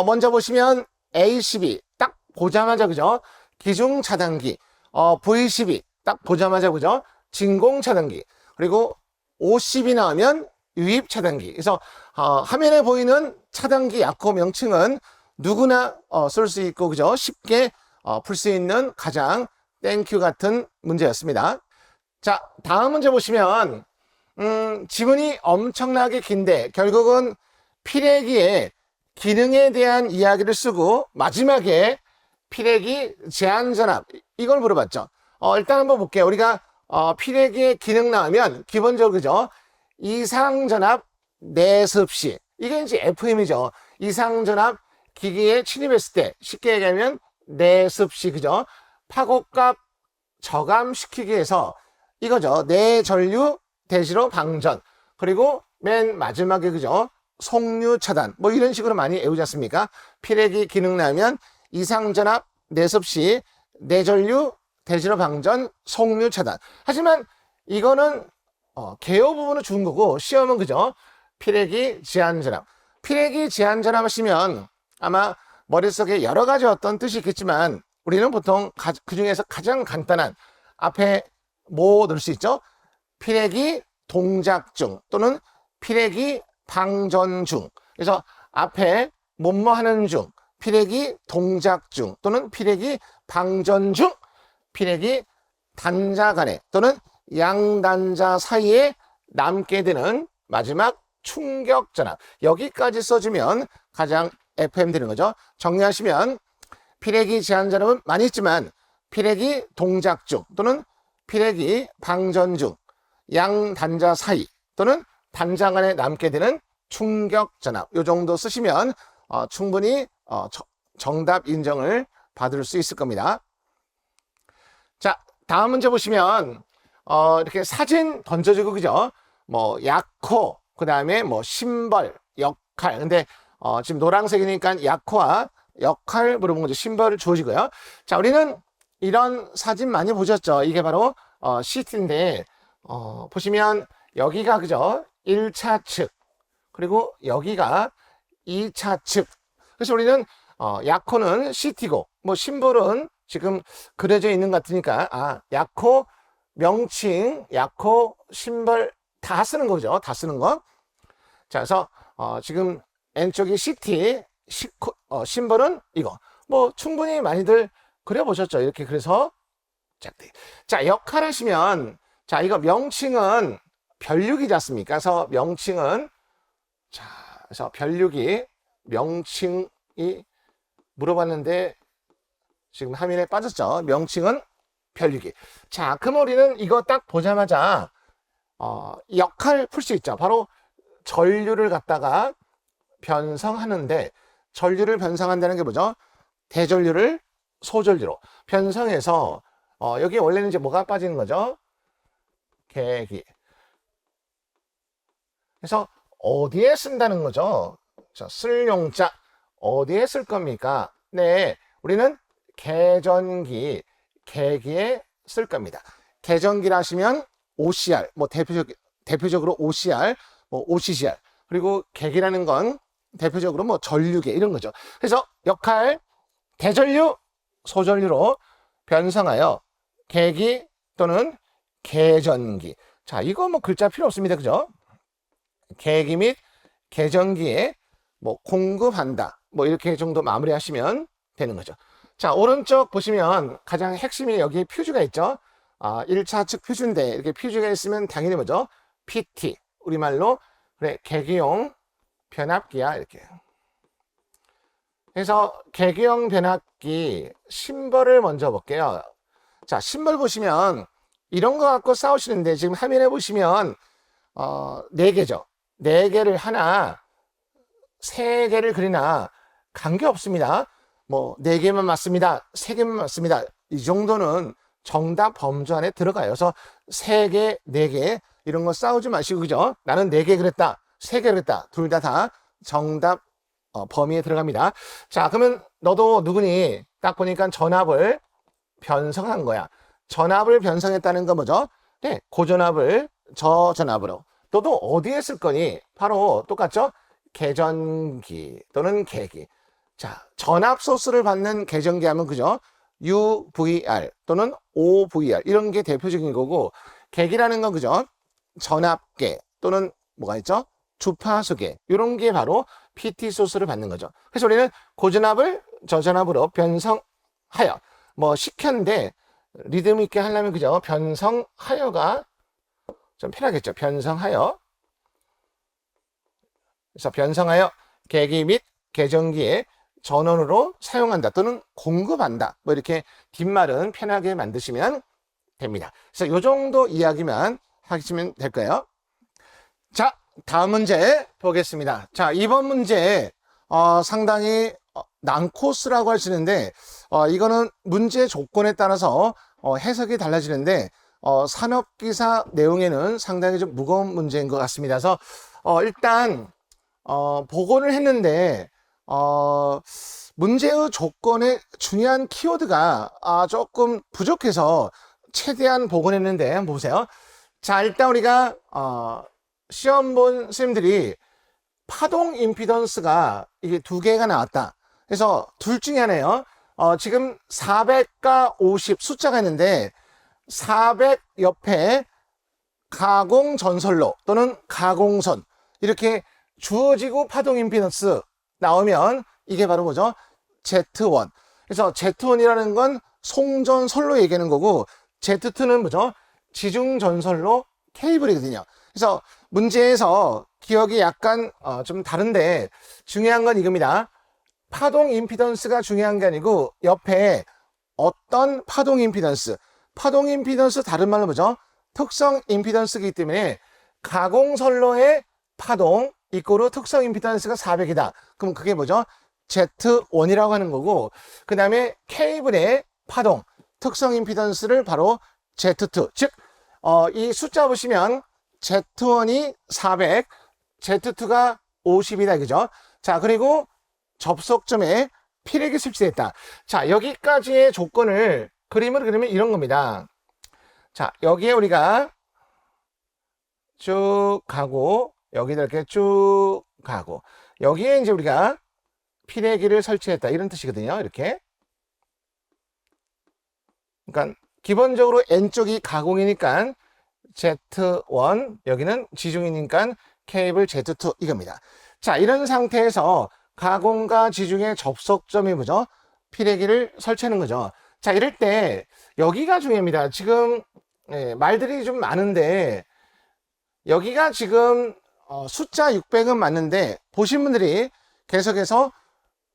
먼저 보시면 A12 딱 보자마자 그죠? 기중 차단기, V12 딱 보자마자 그죠? 진공 차단기, 그리고 O10이 나오면 유입 차단기. 그래서 화면에 보이는 차단기 약호 명칭은 누구나 쓸 수 있고 그죠? 쉽게 풀 수 있는 가장 땡큐 같은 문제였습니다. 자, 다음 문제 보시면 지문이 엄청나게 긴데 결국은 피레기의 기능에 대한 이야기를 쓰고 마지막에 피레기 제한전압 이걸 물어봤죠. 일단 한번 볼게요. 우리가 피레기의 기능 나오면 기본적으로 그죠? 이상전압 내습시, 이게 이제 FM이죠. 이상전압 기기에 침입했을 때 쉽게 얘기하면 내습시 그죠? 파고값 저감시키기 위해서 이거죠. 내전류 대시로 방전, 그리고 맨 마지막에 그죠? 속류 차단, 뭐 이런 식으로 많이 외우지 않습니까? 피레기 기능 나면 이상전압 내습시 내전류 대시로 방전 속류 차단. 하지만 이거는 개요 부분을 준 거고, 시험은 그죠? 피레기 제한전압. 피레기 제한전압 하시면 아마 머릿속에 여러 가지 어떤 뜻이 있겠지만 우리는 보통 그 중에서 가장 간단한 앞에 뭐 넣을 수 있죠? 필액이 동작 중 또는 필액이 방전 중. 그래서 앞에 뭐뭐 하는 중, 필액이 동작 중 또는 필액이 방전 중, 필액이 단자 간에 또는 양단자 사이에 남게 되는 마지막 충격 전압. 여기까지 써주면 가장 FM 되는 거죠. 정리하시면 필액이 제한 전압은 많이 있지만 필액이 동작 중 또는 필액이 방전 중, 양단자 사이 또는 단자 간에 남게 되는 충격 전압. 요 정도 쓰시면 충분히 정답 인정을 받을 수 있을 겁니다. 자, 다음 문제 보시면 이렇게 사진 던져주고 그죠? 뭐 약호, 그 다음에 뭐 심벌, 역할. 근데 지금 노란색이니까 약호와 역할 물어본 거죠. 심벌을 주어지고요. 자, 우리는 이런 사진 많이 보셨죠? 이게 바로 CT인데 보시면 여기가 그죠? 1차 측, 그리고 여기가 2차 측. 그래서 우리는 약호는 CT고 뭐 심벌은 지금 그려져 있는 것 같으니까 약호, 명칭, 약호, 심벌 다 쓰는 거죠. 다 쓰는 거. 자, 그래서 지금 N쪽이 CT, 심벌은 이거. 뭐 충분히 많이들 그려보셨죠. 이렇게 그래서 자, 역할 하시면 자, 이거 명칭은 별육이지 않습니까? 그래서 명칭은 자, 그래서 별육이 명칭이 물어봤는데 지금 화면에 빠졌죠. 명칭은 별육이. 자, 그럼 우리는 이거 딱 보자마자 역할 풀 수 있죠. 바로 전류를 갖다가 변성하는데 전류를 변성한다는 게 뭐죠? 대전류를 소전류로 변성해서 여기 원래는 이제 뭐가 빠지는 거죠? 계기. 그래서 어디에 쓴다는 거죠? 자, 쓸 용자 어디에 쓸 겁니까? 네, 우리는 계전기, 계기에 쓸 겁니다. 계전기라 하시면 OCR, 뭐 대표적으로 OCR, 뭐 OCCR, 그리고 계기라는 건 대표적으로 뭐 전류계 이런 거죠. 그래서 역할 대전류, 소전류로 변성하여 계기 또는 계전기. 자, 이거 뭐 글자 필요 없습니다. 그죠? 계기 및 계전기에 뭐 공급한다. 뭐 이렇게 정도 마무리 하시면 되는 거죠. 자, 오른쪽 보시면 가장 핵심이 여기 퓨즈가 있죠. 1차 측 퓨즈인데 이렇게 퓨즈가 있으면 당연히 뭐죠? PT. 우리말로 그래, 계기용 변압기야. 이렇게. 그래서 계기용 변압기 심벌을 먼저 볼게요. 자, 심벌 보시면 이런 거 갖고 싸우시는데 지금 화면에 보시면 4개죠. 4개를 하나, 3개를 그리나 관계없습니다. 뭐 4개만 맞습니다. 3개만 맞습니다. 이 정도는 정답 범주 안에 들어가요. 그래서 3개, 4개 이런 거 싸우지 마시고 그죠? 나는 4개 그랬다. 3개 그랬다. 둘 다 정답 범위에 들어갑니다. 자, 그러면 너도 누구니? 딱 보니까 전압을 변성한 거야. 전압을 변성했다는 건 뭐죠? 네, 고전압을 저전압으로. 너도 어디에 쓸 거니? 바로 똑같죠? 계전기 또는 계기. 자, 전압 소스를 받는 계전기 하면 그죠? UVR 또는 OVR 이런 게 대표적인 거고, 계기라는 건 그죠? 전압계 또는 뭐가 있죠? 주파수계 이런 게 바로 PT 소스를 받는 거죠. 그래서 우리는 고전압을 저전압으로 변성하여 뭐 시켰는데 리듬 있게 하려면 그죠? 변성하여가 좀 편하겠죠. 변성하여. 그래서 변성하여 계기 및 계전기에 전원으로 사용한다 또는 공급한다. 뭐 이렇게 뒷말은 편하게 만드시면 됩니다. 그래서 이 정도 이야기만 하시면 될까요? 자, 다음 문제 보겠습니다. 자, 이번 문제 상당히 난코스라고 하시는데 이거는 문제 조건에 따라서 해석이 달라지는데 산업기사 내용에는 상당히 좀 무거운 문제인 것 같습니다. 그래서 일단 복원을 했는데 문제의 조건에 중요한 키워드가 조금 부족해서 최대한 복원했는데 한번 보세요. 자, 일단 우리가 시험 본 선생님들이 파동 임피던스가 이게 2개가 나왔다. 그래서 둘 중에 하나예요. 지금 400과 50 숫자가 있는데 400 옆에 가공 전선로 또는 가공선 이렇게 주어지고 파동 임피던스 나오면 이게 바로 뭐죠? Z1. 그래서 Z1이라는 건 송전선로 얘기하는 거고 Z2는 뭐죠? 지중 전선로 케이블이거든요. 그래서 문제에서 기억이 약간 좀 다른데 중요한 건 이겁니다. 파동 임피던스가 중요한 게 아니고 옆에 어떤 파동 임피던스 다른 말로 뭐죠? 특성 임피던스이기 때문에 가공선로의 파동 이꼬르 특성 임피던스가 400이다. 그럼 그게 뭐죠? Z1이라고 하는 거고 그 다음에 케이블의 파동 특성 임피던스를 바로 Z2 즉 이 숫자 보시면 Z1이 400 Z2가 50이다 그죠? 자 그리고 접속점에 피렉이 설치됐다. 자 여기까지의 조건을 그림을 그리면 이런 겁니다. 자 여기에 우리가 쭉 가고 여기다 이렇게 쭉 가고 여기에 이제 우리가 피레기를 설치했다 이런 뜻이거든요. 이렇게 그러니까 기본적으로 N쪽이 가공이니까 Z1 여기는 지중이니까 케이블 Z2 이겁니다. 자 이런 상태에서 가공과 지중의 접속점이 뭐죠? 피레기를 설치하는 거죠. 자 이럴 때 여기가 중요합니다. 지금 말들이 좀 많은데 여기가 지금 숫자 600은 맞는데 보신 분들이 계속해서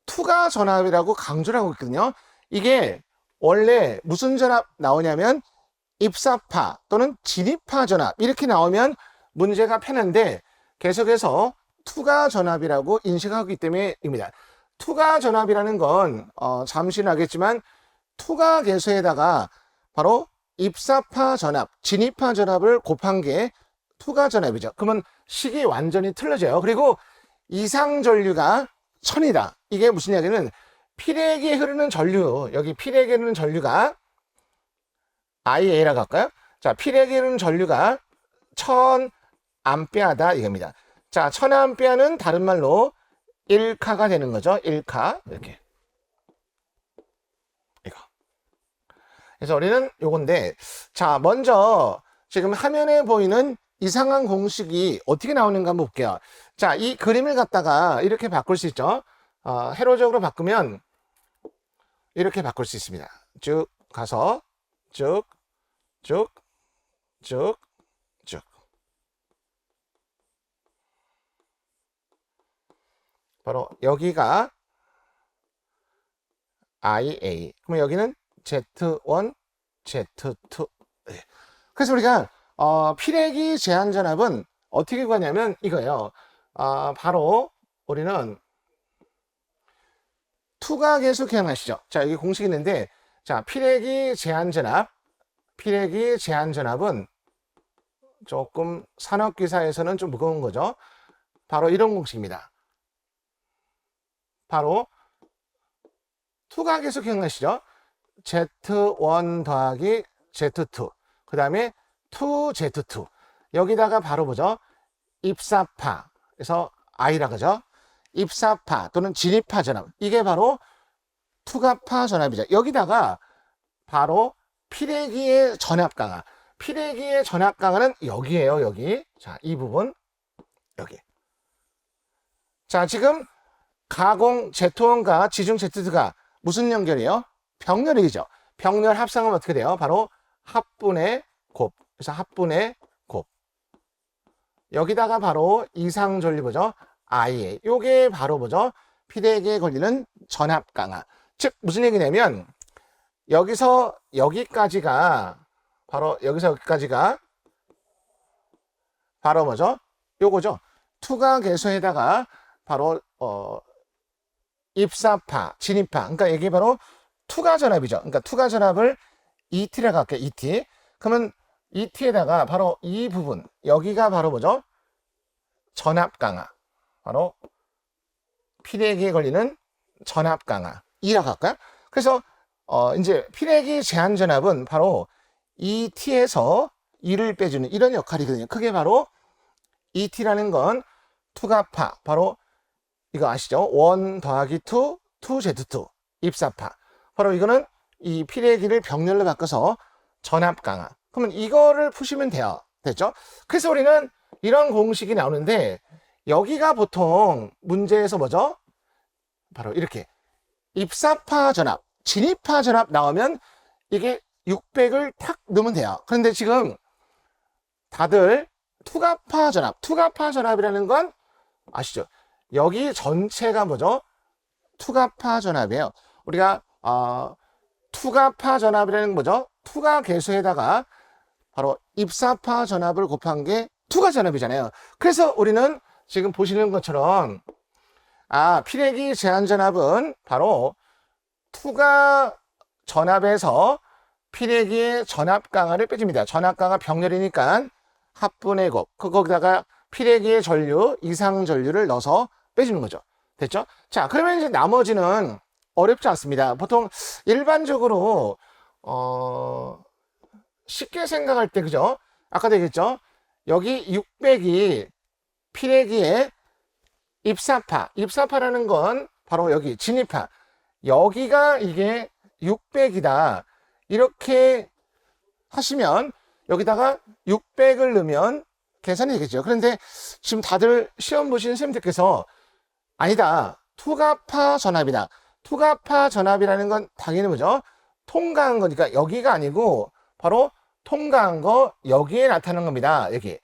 투가 전압이라고 강조를 하고 있거든요. 이게 원래 무슨 전압 나오냐면 입사파 또는 진입파 전압 이렇게 나오면 문제가 편한데 계속해서 투가 전압이라고 인식하고 있기 때문에입니다. 투가 전압이라는 건 잠시는 하겠지만 투가 계수에다가 바로 입사파 전압, 진입파 전압을 곱한 게 투가 전압이죠. 그러면 식이 완전히 틀려져요. 그리고 이상 전류가 1000이다. 이게 무슨 이야기는 피레기에 흐르는 전류, 여기 피레기에 흐르는 전류가 IA라고 할까요? 자, 피레기에 흐르는 전류가 1000암페어다 이겁니다. 자, 1000암페어는 다른 말로 1카가 되는 거죠. 1카 이렇게. 이거. 그래서 우리는 요건데 자, 먼저 지금 화면에 보이는 이상한 공식이 어떻게 나오는가 한번 볼게요. 자, 이 그림을 갖다가 이렇게 바꿀 수 있죠. 회로적으로 바꾸면 이렇게 바꿀 수 있습니다. 쭉 가서 쭉 바로 여기가 IA 그러면 여기는 Z1, Z2 그래서 우리가 피레기 제한 전압은 어떻게 구하냐면 이거예요. 바로 우리는 투가 계수 기억나시죠? 자, 여기 공식이 있는데 자, 피레기 제한 전압은 조금 산업기사에서는 좀 무거운 거죠. 바로 이런 공식입니다. 바로 투가 계수 기억나시죠? Z1 더하기 Z2 그 다음에 2Z2 여기다가 바로 뭐죠? 입사파 그래서 I라 그죠? 입사파 또는 진입파 전압 이게 바로 투가파 전압이죠. 여기다가 바로 피레기의 전압 강화 피레기의 전압 강화는 여기에요. 여기 자, 이 부분 여기 자 지금 가공 Z1과 지중 Z2가 무슨 연결이에요? 병렬이죠. 병렬 합성은 어떻게 돼요? 바로 합분의 곱 그래서 합분의 곱 여기다가 바로 이상 전류 뭐죠? IA 요게 바로 뭐죠? 피레기에 걸리는 전압 강화 즉 무슨 얘기냐면 여기서 여기까지가 바로 바로 뭐죠? 요거죠. 투가 계수에다가 바로 입사파, 진입파. 그러니까 이게 바로 투가 전압이죠. 그러니까 투가 전압을 ET라고 할게요. ET. 그러면 ET에다가 바로 이 부분 여기가 바로 뭐죠? 전압 강화. 바로 피레기에 걸리는 전압 강화. E라고 할까요? 그래서 이제 피레기 제한 전압은 바로 ET에서 E를 빼주는 이런 역할이거든요. 그게 바로 ET라는 건 투가파, 바로 이거 아시죠? 1 더하기 2, 2Z2 입사파. 바로 이거는 이 피레기를 병렬로 바꿔서 전압 강화. 그러면 이거를 푸시면 돼요. 됐죠? 그래서 우리는 이런 공식이 나오는데 여기가 보통 문제에서 뭐죠? 바로 이렇게 입사파 전압, 진입파 전압 나오면 이게 600을 탁 넣으면 돼요. 그런데 지금 다들 투과파 전압, 투과파 전압이라는 건 아시죠? 여기 전체가 뭐죠? 투과파 전압이에요. 우리가 투과파 전압이라는 건 뭐죠? 투과 계수에다가 바로 입사파 전압을 곱한 게 투과 전압이잖아요. 그래서 우리는 지금 보시는 것처럼 피레기 제한 전압은 바로 투과 전압에서 피레기의 전압 강화를 빼줍니다. 전압 강화 병렬이니까 합분의 곱, 거기다가 피레기의 전류, 이상 전류를 넣어서 빼주는 거죠. 됐죠? 자, 그러면 이제 나머지는 어렵지 않습니다. 보통 일반적으로 쉽게 생각할 때, 그죠? 아까도 얘기했죠? 여기 600이 피레기의 입사파라는 건 바로 여기 진입파. 여기가 이게 600이다. 이렇게 하시면 여기다가 600을 넣으면 계산이 되겠죠. 그런데 지금 다들 시험 보시는 선생님들께서 아니다. 투과파 전압이다. 투과파 전압이라는 건 당연히 뭐죠? 통과한 거니까 여기가 아니고 바로 통과한 거 여기에 나타나는 겁니다. 여기.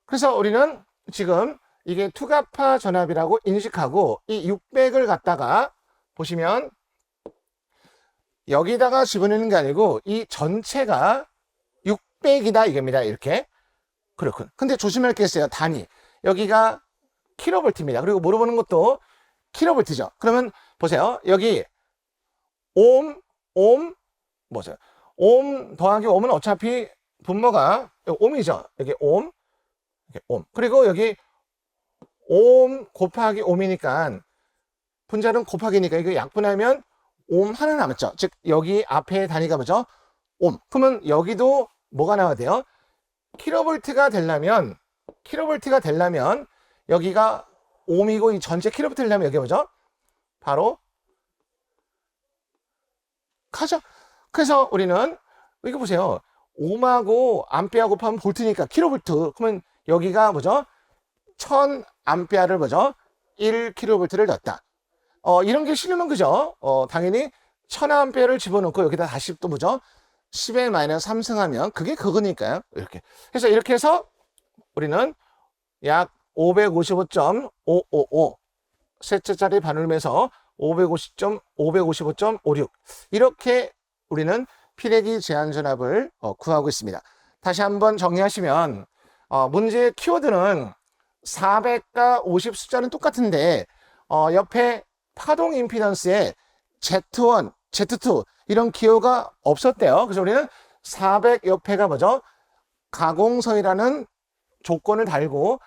그래서 우리는 지금 이게 투과파 전압이라고 인식하고 이 600을 갖다가 보시면 여기다가 집어넣는 게 아니고 이 전체가 600이다 이겁니다. 이렇게. 그렇군. 근데 조심할 게 있어요. 단위. 여기가 킬로볼트입니다. 그리고 물어보는 것도 킬로볼트죠. 그러면 보세요. 여기 옴, 뭐죠? 옴 더하기 옴은 어차피 분모가 옴이죠. 여기 옴, 그리고 여기 옴 곱하기 옴이니까 분자는 곱하기니까 이거 약분하면 옴 하나 남았죠. 즉 여기 앞에 단위가 뭐죠? 옴. 그러면 여기도 뭐가 나와야 돼요? 킬로볼트가 되려면 여기가 옴이고 이 전체 킬로볼트 되려면 여기 뭐죠? 바로 카죠. 그래서 우리는 이거 보세요. 옴하고 암페어 곱하면 볼트니까 킬로볼트. 그러면 여기가 뭐죠? 1000암페어를 뭐죠? 1킬로볼트를 넣었다. 이런 게 싫으면 그죠? 당연히 1000암페어를 집어넣고 여기다 다시 또 뭐죠? 10의 마이너스 3승하면 그게 그거니까요. 이렇게. 그래서 이렇게 해서 우리는 약 555.555 셋째짜리 반올림에서 555.56 이렇게 우리는 피레기 제한 전압을 구하고 있습니다. 다시 한번 정리하시면 문제의 키워드는 400과 50 숫자는 똑같은데 옆에 파동 임피던스에 Z1, Z2 이런 기호가 없었대요. 그래서 우리는 400 옆에가 뭐죠? 가공서이라는 조건을 달고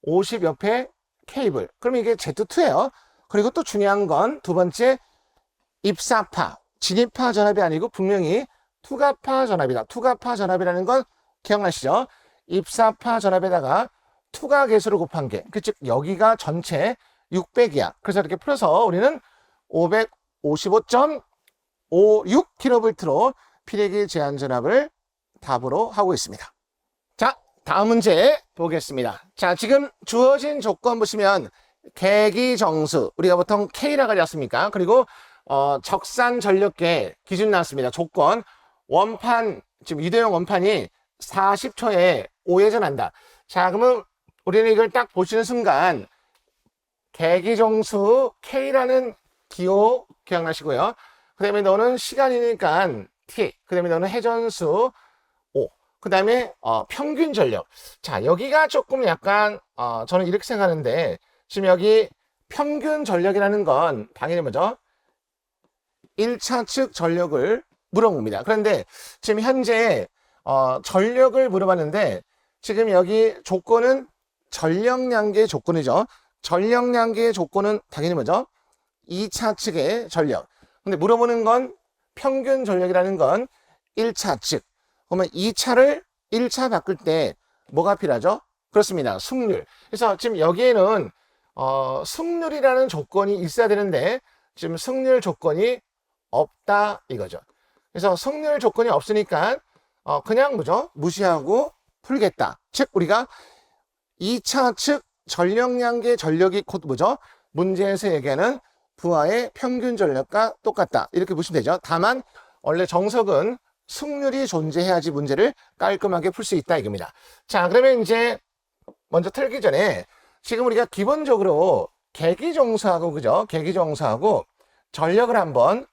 50 옆에 케이블. 그럼 이게 Z2예요. 그리고 또 중요한 건 두 번째 입사파, 진입파 전압이 아니고 분명히 투과파 전압이다. 투과파 전압이라는 건 기억나시죠? 입사파 전압에다가 투과 계수를 곱한 게, 즉 여기가 전체 600이야. 그래서 이렇게 풀어서 우리는 555.56kV로 피레기 제한 전압을 답으로 하고 있습니다. 자, 다음 문제 보겠습니다. 자, 지금 주어진 조건 보시면 계기정수, 우리가 보통 K라고 하지 않습니까? 그리고 적산 전력계 기준 나왔습니다. 조건, 원판, 지금 유도용 원판이 40초에 5회전한다. 자, 그러면 우리는 이걸 딱 보시는 순간 계기정수 K라는 기호 기억나시고요. 그 다음에 너는 시간이니까 T, 그 다음에 너는 회전수 O, 그 다음에 평균 전력. 자, 여기가 조금 약간 저는 이렇게 생각하는데 지금 여기 평균 전력이라는 건 당연히 뭐죠? 1차 측 전력을 물어봅니다. 그런데 지금 현재 전력을 물어봤는데 지금 여기 조건은 전력량계의 조건이죠. 전력량계의 조건은 당연히 뭐죠? 2차 측의 전력. 근데 물어보는 건 평균 전력이라는 건 1차 측. 그러면 2차를 1차 바꿀 때 뭐가 필요하죠? 그렇습니다. 승률. 그래서 지금 여기에는 승률이라는 조건이 있어야 되는데 지금 승률 조건이 없다 이거죠. 그래서 승률 조건이 없으니까 그냥 뭐죠? 무시하고 풀겠다. 즉 우리가 2차 측 전력량계 전력이 곧 뭐죠? 문제에서 얘기하는 부하의 평균 전력과 똑같다. 이렇게 보시면 되죠. 다만 원래 정석은 승률이 존재해야지 문제를 깔끔하게 풀 수 있다 이겁니다. 자, 그러면 이제 먼저 틀기 전에 지금 우리가 기본적으로 계기정수하고 그죠? 계기정수하고 전력을 한번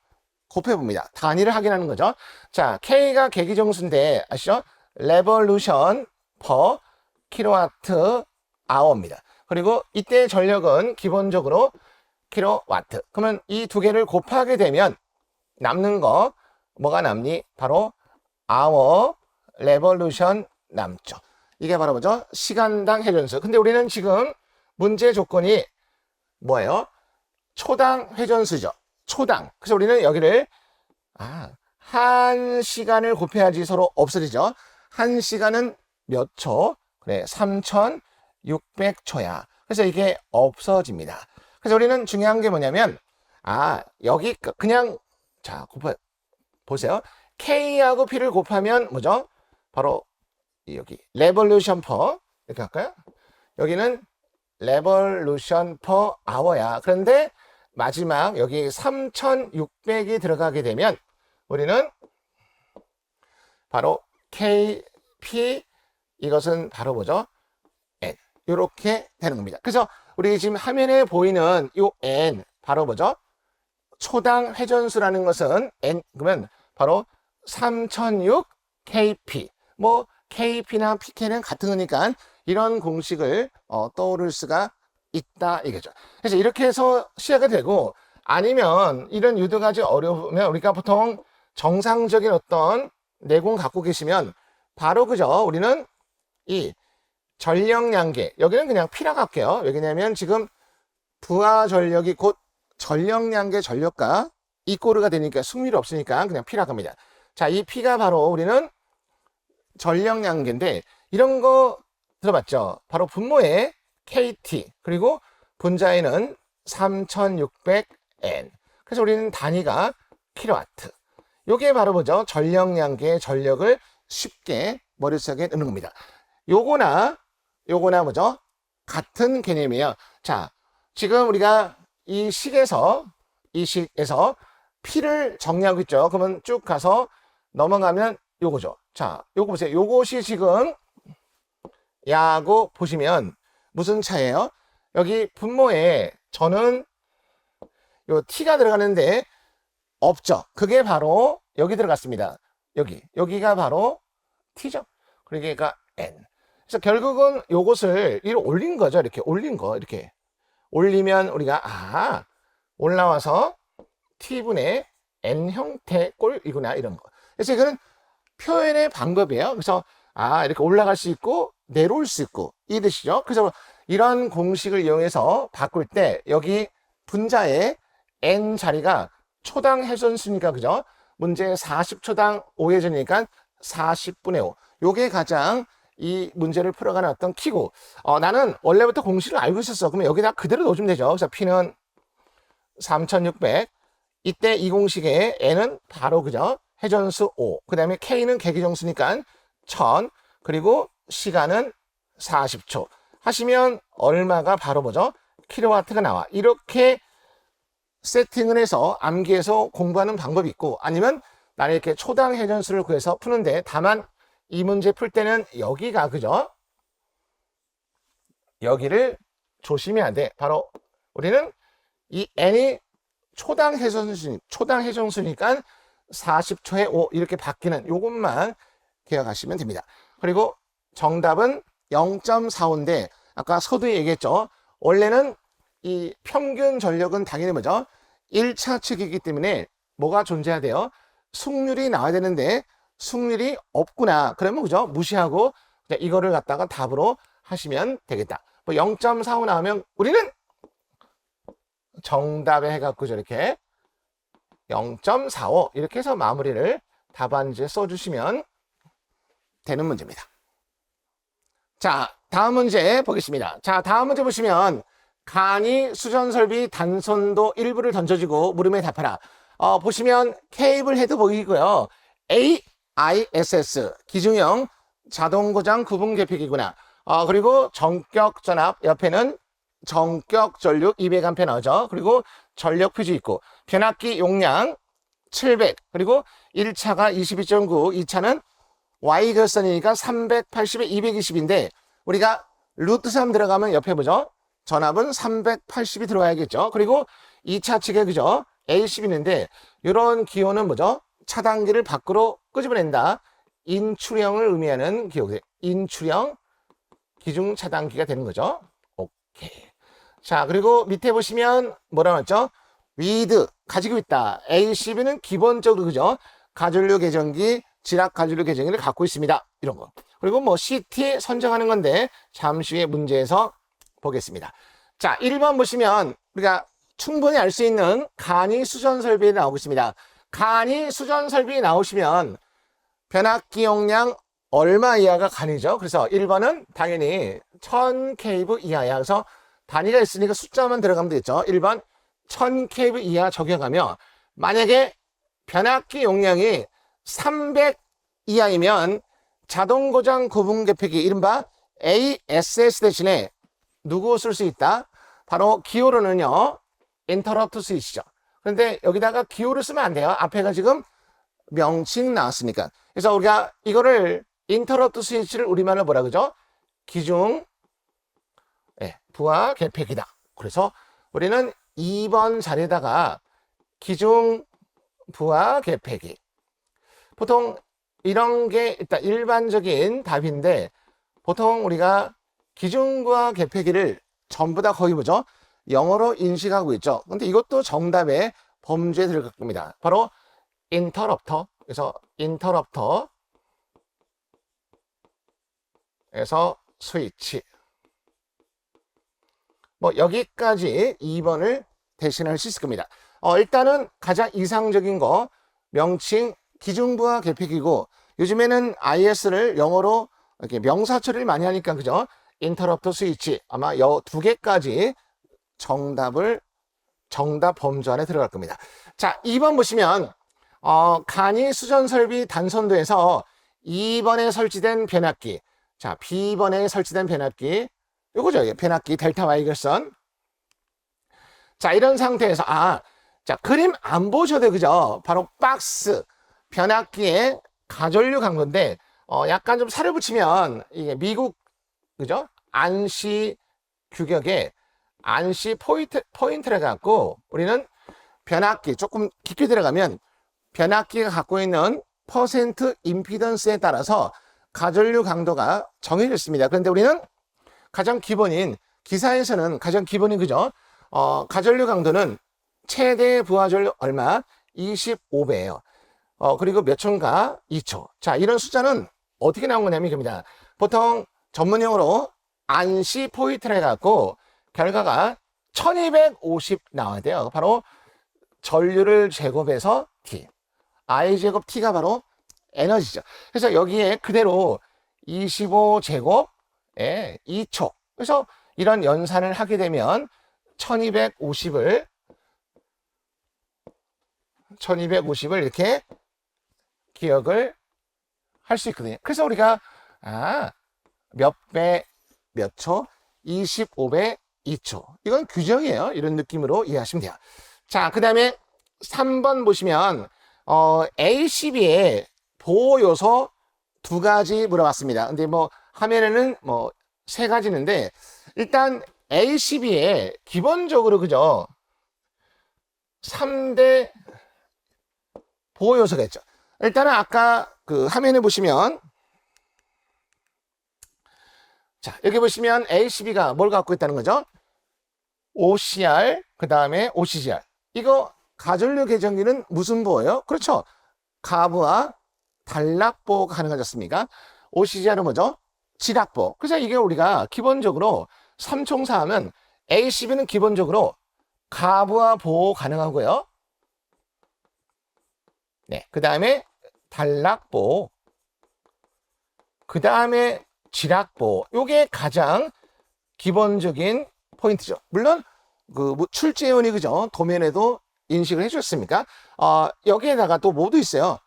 곱해봅니다. 단위를 확인하는 거죠. 자, K가 계기정수인데 아시죠? 레볼루션 per 킬로와트 아워입니다. 그리고 이때 전력은 기본적으로 킬로와트. 그러면 이 두 개를 곱하게 되면 남는 거 뭐가 남니? 바로 아워 레볼루션 남죠. 이게 바로 뭐죠? 시간당 회전수. 근데 우리는 지금 문제 조건이 뭐예요? 초당 회전수죠. 초당. 그래서 우리는 여기를 한 시간을 곱해야지 서로 없어지죠. 한 시간은 몇 초? 그래, 3600초야. 그래서 이게 없어집니다. 그래서 우리는 중요한 게 뭐냐면 여기 그냥 자, 보세요. K하고 P를 곱하면 뭐죠? 바로 여기 레볼루션 퍼 이렇게 할까요? 여기는 레볼루션 퍼 아워야. 그런데 마지막 여기 3600이 들어가게 되면 우리는 바로 KP 이것은 바로 뭐죠? N 이렇게 되는 겁니다. 그래서 우리 지금 화면에 보이는 이 N 바로 뭐죠? 초당 회전수라는 것은 N 그러면 바로 3006 KP 뭐 KP나 PK는 같은 거니까 이런 공식을 떠오를 수가 있다 이거죠. 그래서 이렇게 해서 시작이 되고 아니면 이런 유도가 아주 어려우면 우리가 보통 정상적인 어떤 내공 갖고 계시면 바로 그죠. 우리는 이 전력량계 여기는 그냥 P라고 할게요. 왜냐면 지금 부하 전력이 곧 전력량계 전력과 이꼬르가 되니까 승률이 없으니까 그냥 P라고 합니다. 자, 이 P가 바로 우리는 전력량계인데 이런 거 들어봤죠? 바로 분모에 KT 그리고 분자에는 3600N 그래서 우리는 단위가 킬로와트 요게 바로 뭐죠? 전력량계의 전력을 쉽게 머릿속에 넣는 겁니다. 요거나 뭐죠? 같은 개념이에요. 자, 지금 우리가 이 식에서 P를 정리하고 있죠. 그러면 쭉 가서 넘어가면 요거죠. 자, 요거 보세요. 요것이 지금 야고 보시면 무슨 차예요? 여기 분모에 저는 요 T가 들어가는데 없죠. 그게 바로 여기 들어갔습니다. 여기가 바로 T죠. 그러니까 N. 그래서 결국은 요것을 이렇게 올린 거죠. 이렇게 올린 거 이렇게 올리면 우리가 올라와서 T분의 N 형태 꼴이구나 이런 거. 그래서 이거는 표현의 방법이에요. 그래서 이렇게 올라갈 수 있고 내려올 수 있고 이 뜻이죠. 그래서 이런 공식을 이용해서 바꿀 때 여기 분자의 N 자리가 초당 회전수니까 그죠? 문제 40초당 5회전이니까 40분의 5. 요게 가장 이 문제를 풀어가는 어떤 키고 나는 원래부터 공식을 알고 있었어. 그러면 여기다 그대로 넣어주면 되죠. 그래서 P는 3600 이때 이 공식의 N은 바로 그죠? 회전수 5 그 다음에 K는 계기정수니까 1000 그리고 시간은 40초 하시면 얼마가 바로 뭐죠? 킬로와트가 나와. 이렇게 세팅을 해서 암기해서 공부하는 방법이 있고 아니면 나는 이렇게 초당 회전수를 구해서 푸는데 다만 이 문제 풀 때는 여기가 그죠? 여기를 조심해야 돼. 바로 우리는 이 N이 초당 회전수니까 40초에 5 이렇게 바뀌는 요것만 기억하시면 됩니다. 그리고 정답은 0.45인데 아까 서두에 얘기했죠. 원래는 이 평균 전력은 당연히 뭐죠? 1차 측이기 때문에 뭐가 존재해야 돼요? 승률이 나와야 되는데 승률이 없구나. 그러면 그죠? 무시하고 이거를 갖다가 답으로 하시면 되겠다. 뭐 0.45 나오면 우리는 정답에 해갖고 저렇게 0.45 이렇게 해서 마무리를 답안지에 써주시면 되는 문제입니다. 자, 다음 문제 보겠습니다. 자, 다음 문제 보시면 간이 수전설비 단선도 일부를 던져주고 물음에 답하라. 보시면 케이블 헤드 보이고요. A ISS, 기중형 자동고장 구분계피기구나. 그리고 전격전압 옆에는 전격전류 200A 나오죠. 그리고 전력 표시 있고, 변압기 용량 700, 그리고 1차가 22.9, 2차는 Y결선이니까 380에 220인데, 우리가 루트 3 들어가면 옆에 보죠. 전압은 380이 들어가야겠죠. 그리고 2차 측에 그죠? A10 있는데, 이런 기호는 뭐죠? 차단기를 밖으로 끄집어낸다. 인출형을 의미하는 기호. 인출형 기중 차단기가 되는 거죠. 오케이. 자, 그리고 밑에 보시면 뭐라고 했죠? 위드, 가지고 있다. A12는 기본적으로 그죠? 가전류 계정기, 지락 가전류 계정기를 갖고 있습니다. 이런 거. 그리고 뭐 CT 선정하는 건데 잠시 후에 문제에서 보겠습니다. 자, 1번 보시면 우리가 충분히 알 수 있는 간이 수전 설비에 나오고 있습니다. 간이 수전 설비에 나오시면 변압기 용량 얼마 이하가 간이죠. 그래서 1번은 당연히 1000kV 이하야. 그래서 단위가 있으니까 숫자만 들어가면 되겠죠. 1번 1000kV 이하 적용하며, 만약에 변압기 용량이 300 이하이면 자동고장 구분계피기 이른바 ASS 대신에 누구 쓸 수 있다? 바로 기호로는요, 인터럽트 스위치죠. 그런데 여기다가 기호를 쓰면 안 돼요. 앞에가 지금 명칭 나왔으니까. 그래서 우리가 이거를 인터럽트 스위치를 우리말로 뭐라 그러죠? 기중 부하 계폐기다. 그래서 우리는 2번 자리에다가 기중 부하 계폐기. 보통 이런 게 일단 일반적인 답인데, 보통 우리가 기중 부하 계폐기를 전부 다 거의 뭐죠? 영어로 인식하고 있죠. 근데 이것도 정답의 범주에 들어갈 겁니다. 바로 인터럽터. 그래서 인터럽터에서 스위치. 뭐 여기까지 2번을 대신할 수 있을 겁니다. 일단은 가장 이상적인 거 명칭 기중부하 계피기고, 요즘에는 IS를 영어로 이렇게 명사 처리를 많이 하니까 그죠? 인터럽터 스위치, 아마 요 두 개까지 정답 범주 안에 들어갈 겁니다. 자, 2번 보시면 간이 수전 설비 단선도에서 2번에 설치된 변압기, 자, B번에 설치된 변압기, 요거죠. 변압기 델타 Y 결선. 자, 이런 상태에서 자, 그림 안 보셔도 그죠? 바로 박스 변압기에 가전류 간 건데, 약간 좀 살을 붙이면 이게 미국 그죠? 안시 규격에 안시 포인트를 갖고, 우리는 변압기 조금 깊게 들어가면 변압기가 갖고 있는 퍼센트 임피던스에 따라서 가전류 강도가 정해져 있습니다. 그런데 우리는 가장 기본인, 기사에서는 가장 기본인 그죠? 가전류 강도는 최대 부하전류 얼마? 25배예요. 그리고 몇 초인가? 2초. 자, 이런 숫자는 어떻게 나온 거냐면 이겁니다. 보통 전문용어로 안시 포인트를 해갖고 결과가 1250 나와야 돼요. 바로 전류를 제곱해서 T. I 제곱 T가 바로 에너지죠. 그래서 여기에 그대로 25제곱에 2초. 그래서 이런 연산을 하게 되면 1250을 이렇게 기억을 할 수 있거든요. 그래서 우리가 몇 배, 몇 초, 25배, 2초. 이건 규정이에요. 이런 느낌으로 이해하시면 돼요. 자, 그 다음에 3번 보시면 A12의 보호 요소 2가지 물어봤습니다. 근데 뭐 화면에는 뭐 3가지 있는데, 일단 A12에 기본적으로 그죠? 3대 보호 요소가 있죠. 일단은 아까 그 화면에 보시면, 자, 여기 보시면 A12가 뭘 갖고 있다는 거죠? OCR, 그 다음에 OCGR. 이거 가전류 계정기는 무슨 보호예요? 그렇죠. 가부와 단락보호가 가능하지 않습니까? OCGR은 뭐죠? 지락보호. 그래서 이게 우리가 기본적으로 삼총사하면 A12는 기본적으로 가부와 보호 가능하고요. 네, 그 다음에 단락보호, 그 다음에 지락보호. 요게 가장 기본적인 포인트죠. 물론 그 출제원이 그죠? 도면에도 인식을 해주셨습니까? 여기에다가 또 뭐도 있어요.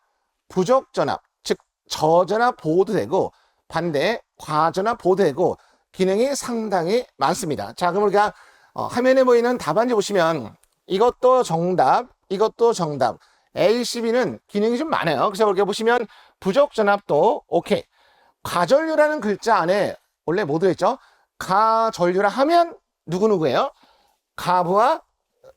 부적전압, 즉 저전압 보호도 되고 반대 과전압 보호도 되고 기능이 상당히 많습니다. 자, 그럼 우리가 화면에 보이는 답안지 보시면 이것도 정답, 이것도 정답. ACB는 기능이 좀 많아요. 그래서 이렇게 보시면 부족 전압도 오케이. 가전류라는 글자 안에 원래 뭐 들어있죠? 가전류라 하면 누구누구예요? 가부와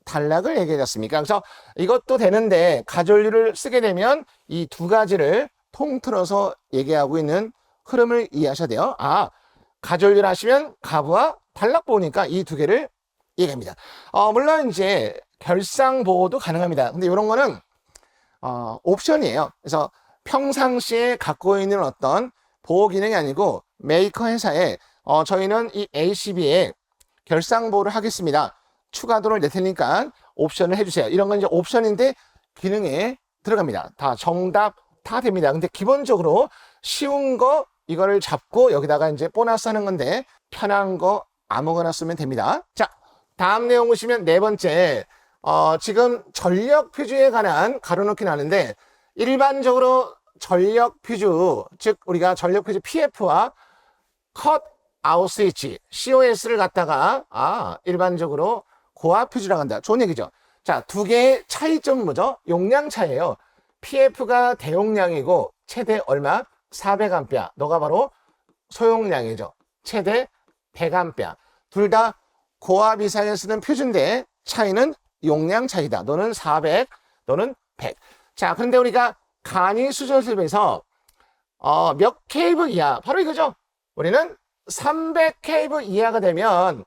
단락을 얘기해 줬습니까? 그래서 이것도 되는데 가전류를 쓰게 되면 이 두 가지를 통틀어서 얘기하고 있는 흐름을 이해하셔야 돼요. 아, 가전류를 하시면 가부와 단락 보호니까 이 두 개를 얘기합니다. 물론 이제 결상 보호도 가능합니다. 근데 이런 거는 옵션이에요. 그래서 평상시에 갖고 있는 어떤 보호 기능이 아니고 메이커 회사에 저희는 이 ACB에 결상 보호를 하겠습니다. 추가도를 낼 테니까 옵션을 해주세요. 이런 건 이제 옵션인데 기능에 들어갑니다. 다 정답 다 됩니다. 근데 기본적으로 쉬운 거 이거를 잡고 여기다가 이제 보너스 하는 건데 편한 거 아무거나 쓰면 됩니다. 자, 다음 내용 보시면 네 번째 지금 전력 퓨즈에 관한 가로놓기 나는데 일반적으로 전력 퓨즈 즉 우리가 전력 퓨즈 PF와 컷 아웃 스위치 COS를 갖다가 일반적으로 고압 퓨즈라고 한다. 좋은 얘기죠. 자, 두 개의 차이점은 뭐죠? 용량 차이예요. PF가 대용량이고 최대 얼마? 400A. 너가 바로 소용량이죠. 최대 100A. 둘 다 고압 이상에 쓰는 퓨즈인데 차이는 용량 차이다. 너는 400, 너는 100. 자, 그런데 우리가 간이 수전습에서 몇 kV 이하? 바로 이거죠. 우리는 300 kV 이하가 되면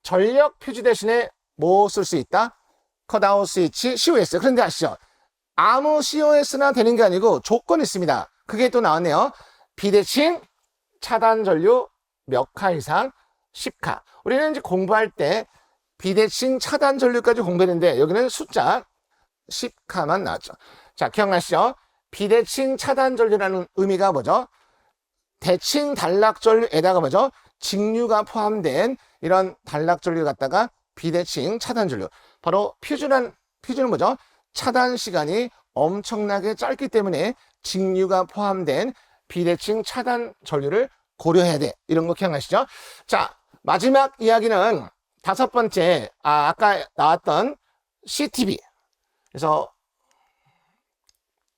전력 퓨즈 대신에 뭐 쓸 수 있다? 컷아웃 스위치 COS. 그런데 아시죠? 아무 COS나 되는 게 아니고 조건이 있습니다. 그게 또 나왔네요. 비대칭 차단 전류 몇 카 이상? 10카. 우리는 이제 공부할 때 비대칭 차단 전류까지 공부했는데 여기는 숫자 10카만 나왔죠. 자, 기억나시죠? 비대칭 차단 전류라는 의미가 뭐죠? 대칭 단락 전류에다가 뭐죠? 직류가 포함된 이런 단락 전류 갖다가 비대칭 차단 전류. 바로 퓨즈는 뭐죠? 차단 시간이 엄청나게 짧기 때문에 직류가 포함된 비대칭 차단 전류를 고려해야 돼. 이런 거 기억나시죠? 자, 마지막 이야기는 다섯 번째, 아까 나왔던 CTB. 그래서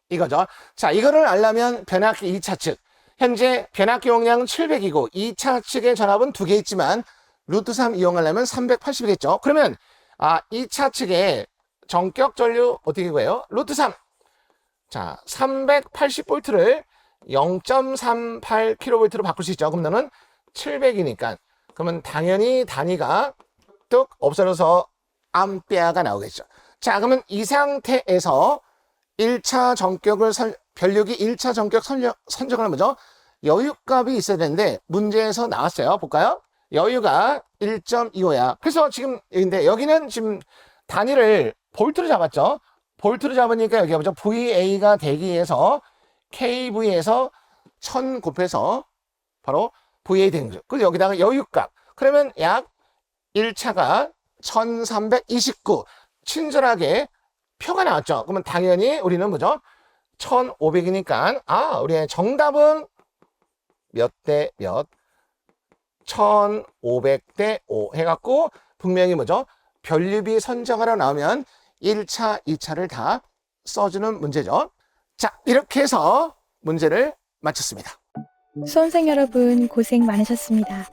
이거죠. 자, 이거를 알려면 변압기 2차 측. 현재 변압기 용량은 700이고 2차 측의 전압은 두 개 있지만 루트 3 이용하려면 380이겠죠. 그러면 2차 측의 전격 전류 어떻게 구해요? 루트 3. 자, 380V를 0.38kV로 바꿀 수 있죠. 그럼 너는 700이니까. 그러면 당연히 단위가 뚝 없어져서 암페어가 나오겠죠. 자, 그러면 이 상태에서 1차 전격을 변력이 1차 전격 선정을 뭐죠? 여유값이 있어야 되는데 문제에서 나왔어요. 볼까요? 여유가 1.25야. 그래서 지금 근데 여기는 지금 단위를 볼트로 잡았죠. 볼트로 잡으니까 여기 보죠. VA가 되기 위해서 KV에서 1000 곱해서 바로 VA 되는 거죠. 그래서 여기다가 여유값. 그러면 약 1차가 1329. 친절하게 표가 나왔죠. 그러면 당연히 우리는 뭐죠? 1500이니까 우리의 정답은 몇 대 몇? 1500대 5 해갖고 분명히 뭐죠? 변류비 선정하러 나오면 1차, 2차를 다 써주는 문제죠. 자, 이렇게 해서 문제를 마쳤습니다. 수험생 여러분 고생 많으셨습니다.